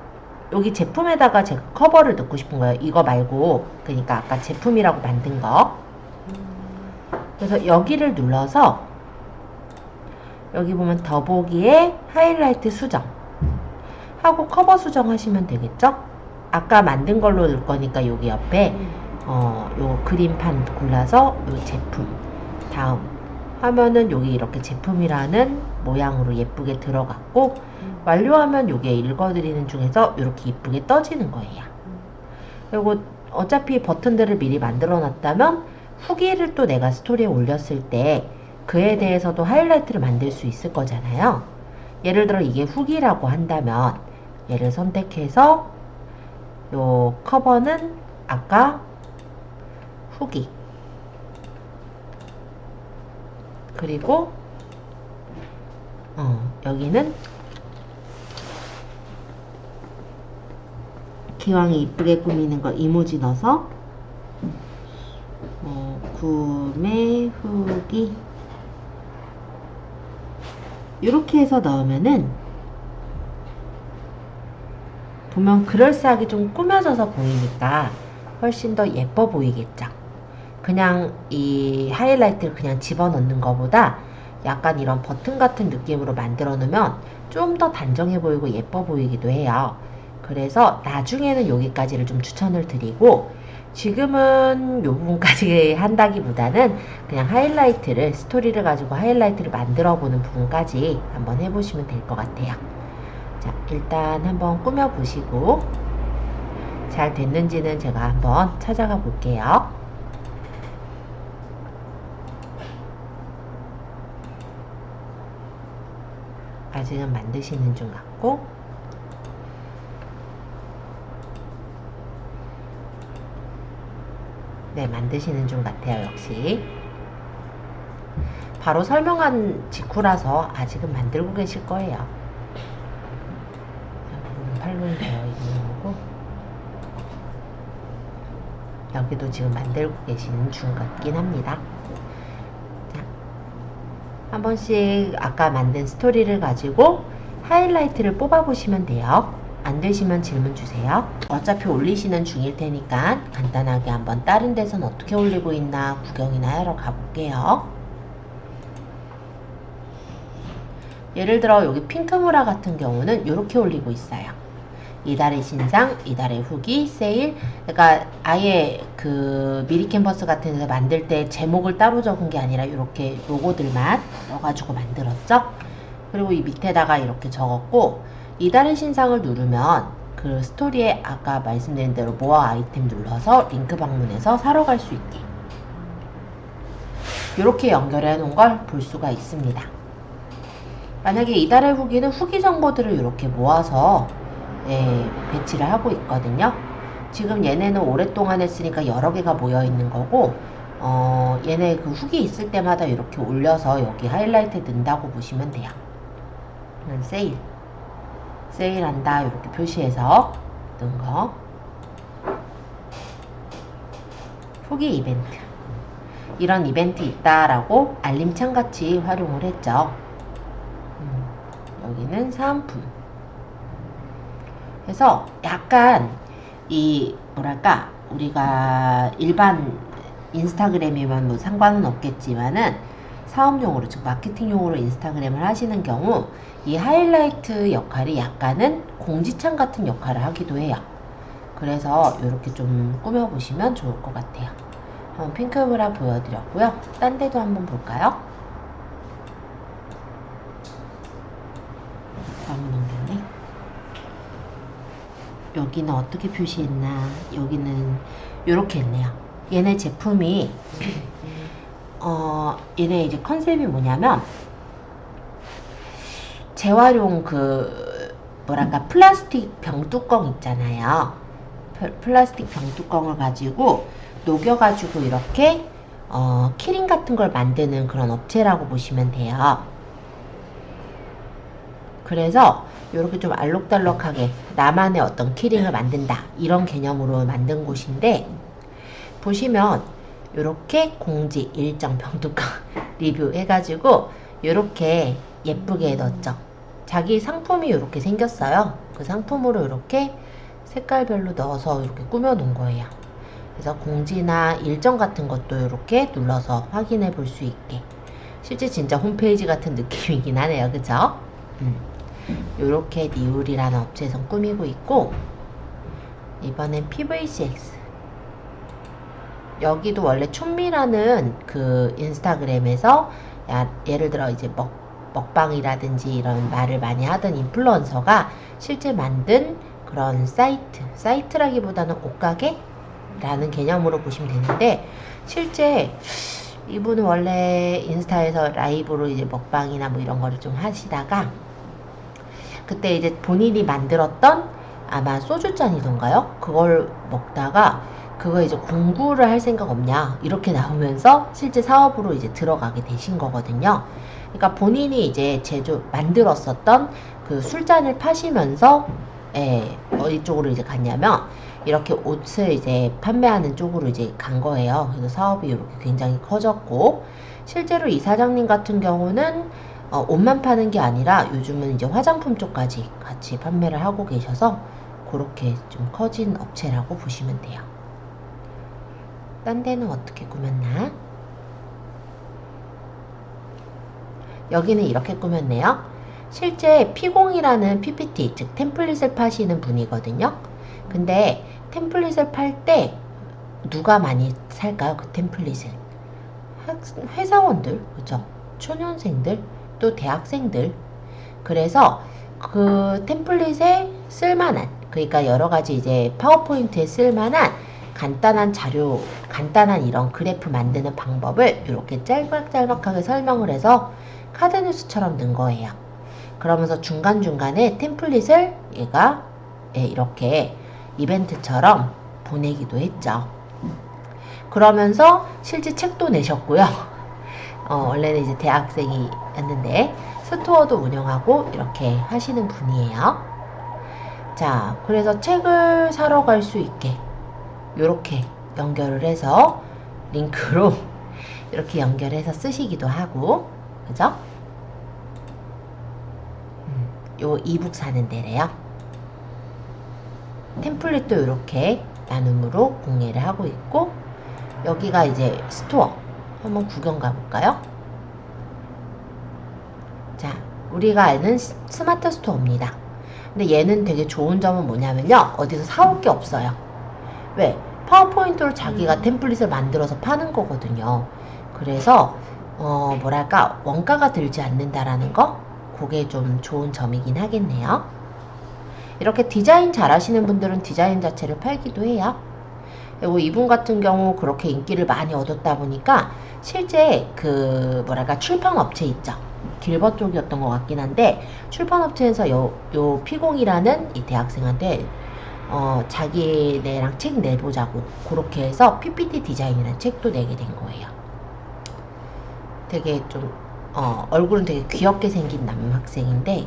여기 제품에다가 제가 커버를 넣고 싶은 거예요. 이거 말고, 그러니까 아까 제품이라고 만든 거. 그래서 여기를 눌러서 여기 보면 더보기에 하이라이트 수정 하고 커버 수정 하시면 되겠죠? 아까 만든 걸로 넣을 거니까 여기 옆에 요 그림판 골라서 요 제품 다음 하면은 여기 이렇게 제품이라는 모양으로 예쁘게 들어갔고 완료하면 요게 읽어드리는 중에서 이렇게 예쁘게 떠지는 거예요. 그리고 어차피 버튼들을 미리 만들어 놨다면 후기를 또 내가 스토리에 올렸을 때 그에 대해서도 하이라이트를 만들 수 있을 거잖아요. 예를 들어 이게 후기라고 한다면 얘를 선택해서 요 커버는 아까 후기 그리고 여기는 기왕이 이쁘게 꾸미는 거 이모지 넣어서 구매 후기 이렇게 해서 넣으면은 보면 그럴싸하게 좀 꾸며져서 보이니까 훨씬 더 예뻐 보이겠죠. 그냥 이 하이라이트를 그냥 집어넣는 것보다 약간 이런 버튼 같은 느낌으로 만들어 놓으면 좀 더 단정해 보이고 예뻐 보이기도 해요. 그래서 나중에는 여기까지를 좀 추천을 드리고 지금은 요 부분까지 한다기보다는 그냥 하이라이트를 스토리를 가지고 하이라이트를 만들어 보는 부분까지 한번 해보시면 될 것 같아요. 자, 일단 한번 꾸며 보시고 잘 됐는지는 제가 한번 찾아가 볼게요. 아직은 만드시는 중 같고 네, 만드시는 중 같아요. 역시 바로 설명한 직후라서 아직은 만들고 계실 거예요. 팔로잉 되어 있는 거고 여기도 지금 만들고 계시는 중 같긴 합니다. 자, 한 번씩 아까 만든 스토리를 가지고 하이라이트를 뽑아 보시면 돼요. 안 되시면 질문 주세요. 어차피 올리시는 중일 테니까 간단하게 한번 다른 데선 어떻게 올리고 있나 구경이나 하러 가볼게요. 예를 들어 여기 핑크무라 같은 경우는 이렇게 올리고 있어요. 이달의 신상, 이달의 후기, 세일. 그러니까 아예 그 미리 캔버스 같은 데서 만들 때 제목을 따로 적은 게 아니라 이렇게 로고들만 넣어가지고 만들었죠. 그리고 이 밑에다가 이렇게 적었고 이달의 신상을 누르면 그 스토리에 아까 말씀드린 대로 모아 아이템 눌러서 링크 방문해서 사러 갈 수 있게 이렇게 연결해 놓은 걸 볼 수가 있습니다. 만약에 이달의 후기는 후기 정보들을 이렇게 모아서 배치를 하고 있거든요. 지금 얘네는 오랫동안 했으니까 여러 개가 모여 있는 거고 얘네 그 후기 있을 때마다 이렇게 올려서 여기 하이라이트 넣는다고 보시면 돼요. 세일한다 이렇게 표시해서 넣은 거. 후기 이벤트 이런 이벤트 있다라고 알림창 같이 활용을 했죠. 여기는 사은품. 그래서 약간 이 뭐랄까 우리가 일반 인스타그램이면 뭐 상관은 없겠지만은 사업용으로 즉 마케팅용으로 인스타그램을 하시는 경우 이 하이라이트 역할이 약간은 공지창 같은 역할을 하기도 해요. 그래서 이렇게 좀 꾸며보시면 좋을 것 같아요. 한번 핑크브라 보여드렸고요. 딴 데도 한번 볼까요? 너무 넘겼네. 여기는 어떻게 표시했나? 여기는 이렇게 했네요. 얘네 제품이 얘네 이제 컨셉이 뭐냐면 재활용 그 뭐랄까 플라스틱 병뚜껑 있잖아요. 플라스틱 병뚜껑을 가지고 녹여가지고 이렇게 키링 같은 걸 만드는 그런 업체라고 보시면 돼요. 그래서 이렇게 좀 알록달록하게 나만의 어떤 키링을 만든다 이런 개념으로 만든 곳인데 보시면 이렇게 공지 일정 병뚜껑 리뷰 해가지고 이렇게 예쁘게 넣었죠. 자기 상품이 이렇게 생겼어요. 그 상품으로 이렇게 색깔별로 넣어서 이렇게 꾸며 놓은 거예요. 그래서 공지나 일정 같은 것도 이렇게 눌러서 확인해 볼 수 있게 실제 진짜 홈페이지 같은 느낌이긴 하네요. 그죠? 요렇게 니울이라는 업체에서 꾸미고 있고, 이번엔 PVCX. 여기도 원래 촌미라는 그 인스타그램에서 예를 들어 이제 먹방이라든지 이런 말을 많이 하던 인플루언서가 실제 만든 그런 사이트라기보다는 옷가게라는 개념으로 보시면 되는데, 실제 이분은 원래 인스타에서 라이브로 이제 먹방이나 뭐 이런 거를 좀 하시다가 그때 이제 본인이 만들었던 아마 소주잔이던가요? 그걸 먹다가 그거 이제 공구를 할 생각 없냐 이렇게 나오면서 실제 사업으로 이제 들어가게 되신 거거든요. 그러니까 본인이 이제 만들었었던 그 술잔을 파시면서 어디 쪽으로 이제 갔냐면 이렇게 옷을 이제 판매하는 쪽으로 이제 간 거예요. 그래서 사업이 이렇게 굉장히 커졌고, 실제로 이 사장님 같은 경우는 옷만 파는 게 아니라 요즘은 이제 화장품 쪽까지 같이 판매를 하고 계셔서 그렇게 좀 커진 업체라고 보시면 돼요. 딴 데는 어떻게 꾸몄나? 여기는 이렇게 꾸몄네요. 실제 P0이라는 PPT, 즉 템플릿을 파시는 분이거든요. 근데 템플릿을 팔 때 누가 많이 살까요? 그 템플릿을 회사원들, 그죠? 초년생들, 또 대학생들. 그래서 그 템플릿에 쓸만한, 그러니까 여러 가지 이제 파워포인트에 쓸만한 간단한 자료, 간단한 이런 그래프 만드는 방법을 이렇게 짤막짤막하게 설명을 해서 카드뉴스처럼 넣은 거예요. 그러면서 중간중간에 템플릿을 얘가 이렇게 이벤트처럼 보내기도 했죠. 그러면서 실제 책도 내셨고요. 원래는 이제 대학생이었는데 스토어도 운영하고 이렇게 하시는 분이에요. 자, 그래서 책을 사러 갈 수 있게 이렇게 연결을 해서 링크로 이렇게 연결해서 쓰시기도 하고, 그죠? 요 이북 사는 데래요. 템플릿도 이렇게 나눔으로 공예를 하고 있고, 여기가 이제 스토어 한번 구경 가볼까요? 자, 우리가 아는 스마트 스토어입니다. 근데 얘는 되게 좋은 점은 뭐냐면요, 어디서 사올 게 없어요. 왜? 파워포인트로 자기가 템플릿을 만들어서 파는 거거든요. 그래서 뭐랄까, 원가가 들지 않는다라는 거, 그게 좀 좋은 점이긴 하겠네요. 이렇게 디자인 잘 하시는 분들은 디자인 자체를 팔기도 해요. 그리고 이분 같은 경우 그렇게 인기를 많이 얻었다 보니까 실제 그 뭐랄까 출판 업체 있죠. 길버 쪽이었던 것 같긴 한데, 출판 업체에서 요 P0이라는 이 대학생한테 자기네랑 책 내보자고 그렇게 해서 PPT 디자인이라는 책도 내게 된 거예요. 되게 좀 얼굴은 되게 귀엽게 생긴 남학생인데,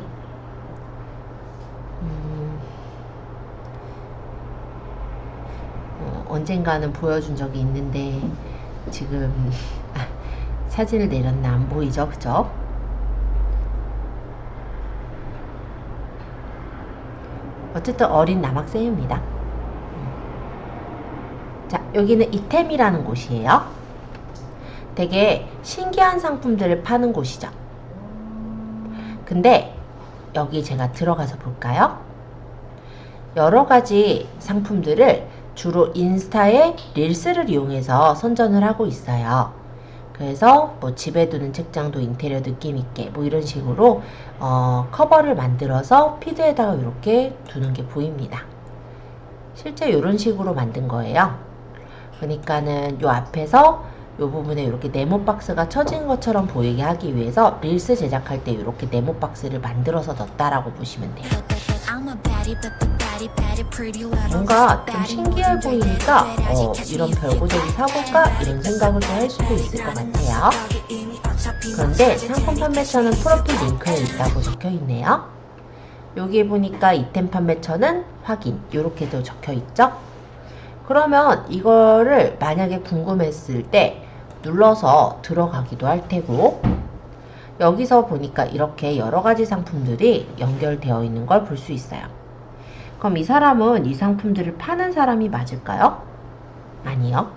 언젠가는 보여준 적이 있는데 지금 사진을 내렸나 안 보이죠? 그죠? 어쨌든 어린 남학생입니다. 자, 여기는 이템이라는 곳이에요. 되게 신기한 상품들을 파는 곳이죠. 근데 여기 제가 들어가서 볼까요? 여러 가지 상품들을 주로 인스타에 릴스를 이용해서 선전을 하고 있어요. 그래서 뭐 집에 두는 책장도 인테리어 느낌 있게 뭐 이런 식으로 커버를 만들어서 피드에다가 이렇게 두는 게 보입니다. 실제 이런 식으로 만든 거예요. 그러니까는 요 앞에서 요 부분에 이렇게 네모 박스가 쳐진 것처럼 보이게 하기 위해서 릴스 제작할 때 이렇게 네모 박스를 만들어서 넣었다라고 보시면 돼요. 뭔가 좀 신기해 보이니까 이런 별고데기 사볼까? 이런 생각을 좀 할 수도 있을 것 같아요. 그런데 상품 판매처는 프로필 링크에 있다고 적혀 있네요. 여기 보니까 이템 판매처는 확인 이렇게도 적혀 있죠. 그러면 이거를 만약에 궁금했을 때 눌러서 들어가기도 할 테고, 여기서 보니까 이렇게 여러 가지 상품들이 연결되어 있는 걸 볼 수 있어요. 그럼 이 사람은 이 상품들을 파는 사람이 맞을까요? 아니요.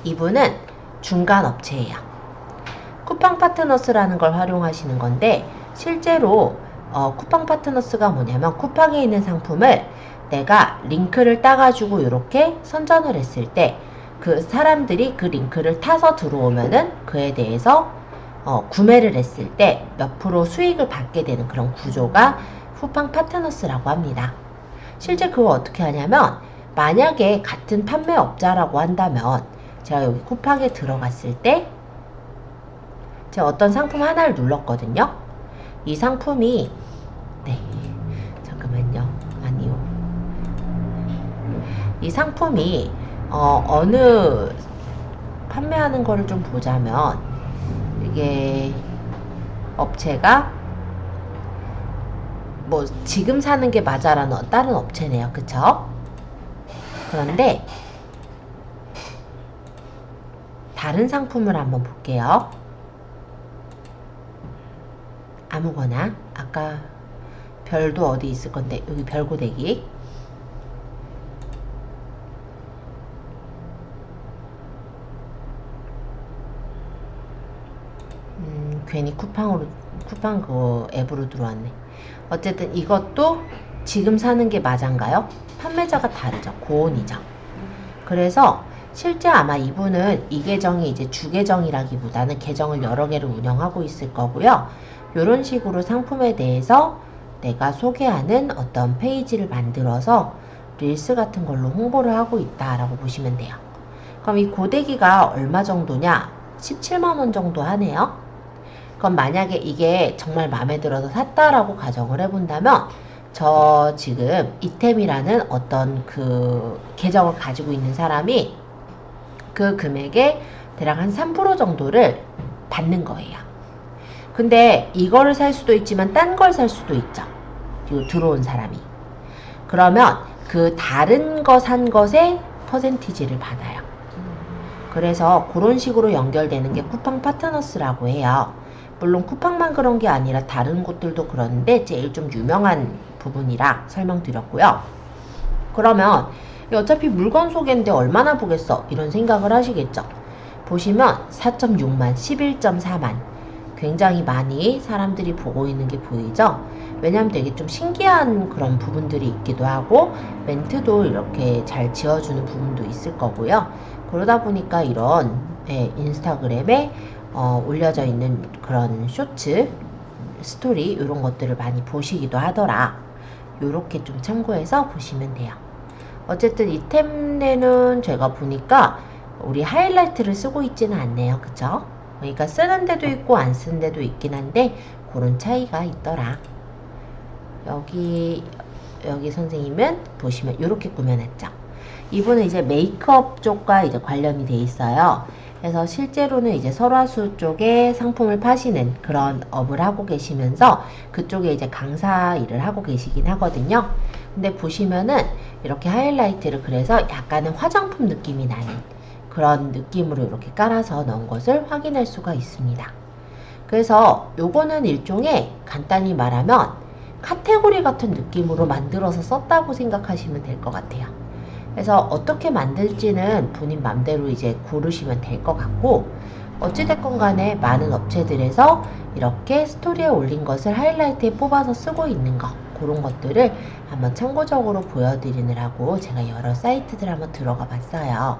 이분은 중간 업체예요. 쿠팡 파트너스라는 걸 활용하시는 건데, 실제로 쿠팡 파트너스가 뭐냐면 쿠팡에 있는 상품을 내가 링크를 따가지고 이렇게 선전을 했을 때 그 사람들이 그 링크를 타서 들어오면은 그에 대해서 구매를 했을 때 몇 프로 수익을 받게 되는 그런 구조가 쿠팡 파트너스라고 합니다. 실제 그거 어떻게 하냐면, 만약에 같은 판매업자라고 한다면 제가 여기 쿠팡에 들어갔을 때 제가 어떤 상품 하나를 눌렀거든요. 이 상품이 잠깐만요. 아니요. 이 상품이 어느 판매하는 거를 좀 보자면, 이게 업체가 뭐 지금 사는 게 맞아라는 다른 업체네요. 그쵸? 그런데 다른 상품을 한번 볼게요. 아무거나. 아까 별도 어디 있을 건데, 여기 별고데기. 괜히 쿠팡 그 앱으로 들어왔네. 어쨌든 이것도 지금 사는 게 맞은가요? 판매자가 다르죠. 고온이죠. 그래서 실제 아마 이분은 이 계정이 이제 주 계정이라기보다는 계정을 여러 개를 운영하고 있을 거고요. 이런 식으로 상품에 대해서 내가 소개하는 어떤 페이지를 만들어서 릴스 같은 걸로 홍보를 하고 있다라고 보시면 돼요. 그럼 이 고데기가 얼마 정도냐? 17만원 정도 하네요. 그럼 만약에 이게 정말 마음에 들어서 샀다라고 가정을 해본다면, 저 지금 이템이라는 어떤 그 계정을 가지고 있는 사람이 그 금액의 대략 한 3% 정도를 받는 거예요. 근데 이거를 살 수도 있지만 딴 걸 살 수도 있죠. 들어온 사람이. 그러면 그 다른 거 산 것에 퍼센티지를 받아요. 그래서 그런 식으로 연결되는 게 쿠팡 파트너스라고 해요. 물론 쿠팡만 그런 게 아니라 다른 곳들도 그런데 제일 좀 유명한 부분이라 설명드렸고요. 그러면 어차피 물건 소개인데 얼마나 보겠어? 이런 생각을 하시겠죠. 보시면 4.6만, 11.4만 굉장히 많이 사람들이 보고 있는 게 보이죠? 왜냐면 되게 좀 신기한 그런 부분들이 있기도 하고 멘트도 이렇게 잘 지어주는 부분도 있을 거고요. 그러다 보니까 이런 인스타그램에 올려져 있는 그런 쇼츠, 스토리 이런 것들을 많이 보시기도 하더라. 요렇게 좀 참고해서 보시면 돼요. 어쨌든 이템내는 제가 보니까 우리 하이라이트를 쓰고 있지는 않네요. 그쵸? 그러니까 쓰는 데도 있고 안 쓰는 데도 있긴 한데 그런 차이가 있더라. 여기 선생님은 보시면 이렇게 꾸며놨죠. 이분은 이제 메이크업 쪽과 이제 관련이 돼 있어요. 그래서 실제로는 이제 설화수 쪽에 상품을 파시는 그런 업을 하고 계시면서 그쪽에 이제 강사 일을 하고 계시긴 하거든요. 근데 보시면은 이렇게 하이라이트를 그래서 약간은 화장품 느낌이 나는 그런 느낌으로 이렇게 깔아서 넣은 것을 확인할 수가 있습니다. 그래서 요거는 일종의 간단히 말하면 카테고리 같은 느낌으로 만들어서 썼다고 생각하시면 될 것 같아요. 그래서 어떻게 만들지는 본인 맘대로 이제 고르시면 될 것 같고, 어찌됐건 간에 많은 업체들에서 이렇게 스토리에 올린 것을 하이라이트에 뽑아서 쓰고 있는 거, 그런 것들을 한번 참고적으로 보여드리느라고 제가 여러 사이트들 한번 들어가 봤어요.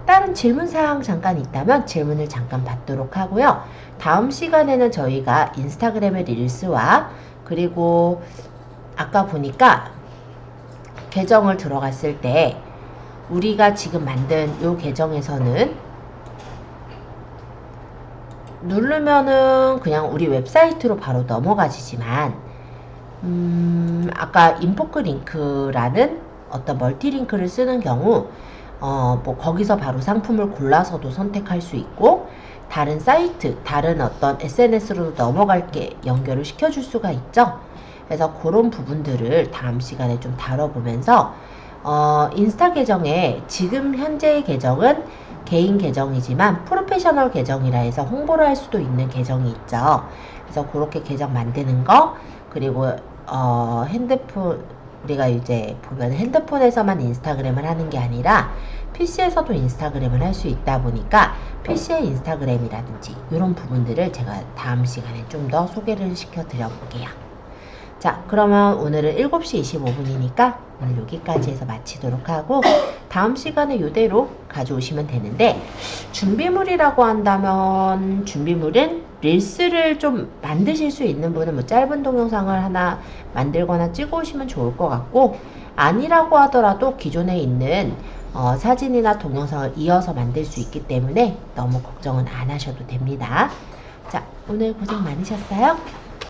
다른 질문사항 잠깐 있다면 질문을 잠깐 받도록 하고요. 다음 시간에는 저희가 인스타그램의 릴스와 그리고 아까 보니까 계정을 들어갔을 때 우리가 지금 만든 이 계정에서는 누르면은 그냥 우리 웹사이트로 바로 넘어가지만 아까 인포크 링크라는 어떤 멀티 링크를 쓰는 경우 뭐 거기서 바로 상품을 골라서도 선택할 수 있고 다른 사이트, 다른 어떤 SNS로도 넘어갈게 연결을 시켜줄 수가 있죠. 그래서 그런 부분들을 다음 시간에 좀 다뤄보면서 인스타 계정에 지금 현재의 계정은 개인 계정이지만 프로페셔널 계정이라 해서 홍보를 할 수도 있는 계정이 있죠. 그래서 그렇게 계정 만드는 거, 그리고 핸드폰 우리가 이제 보면 핸드폰에서만 인스타그램을 하는 게 아니라 PC에서도 인스타그램을 할 수 있다 보니까 PC의 인스타그램이라든지 이런 부분들을 제가 다음 시간에 좀 더 소개를 시켜 드려 볼게요. 자, 그러면 오늘은 7시 25분이니까 오늘 여기까지 해서 마치도록 하고 다음 시간에 이대로 가져오시면 되는데, 준비물이라고 한다면 준비물은 릴스를 좀 만드실 수 있는 분은 뭐 짧은 동영상을 하나 만들거나 찍어 오시면 좋을 것 같고, 아니라고 하더라도 기존에 있는 사진이나 동영상을 이어서 만들 수 있기 때문에 너무 걱정은 안 하셔도 됩니다. 자, 오늘 고생 많으셨어요.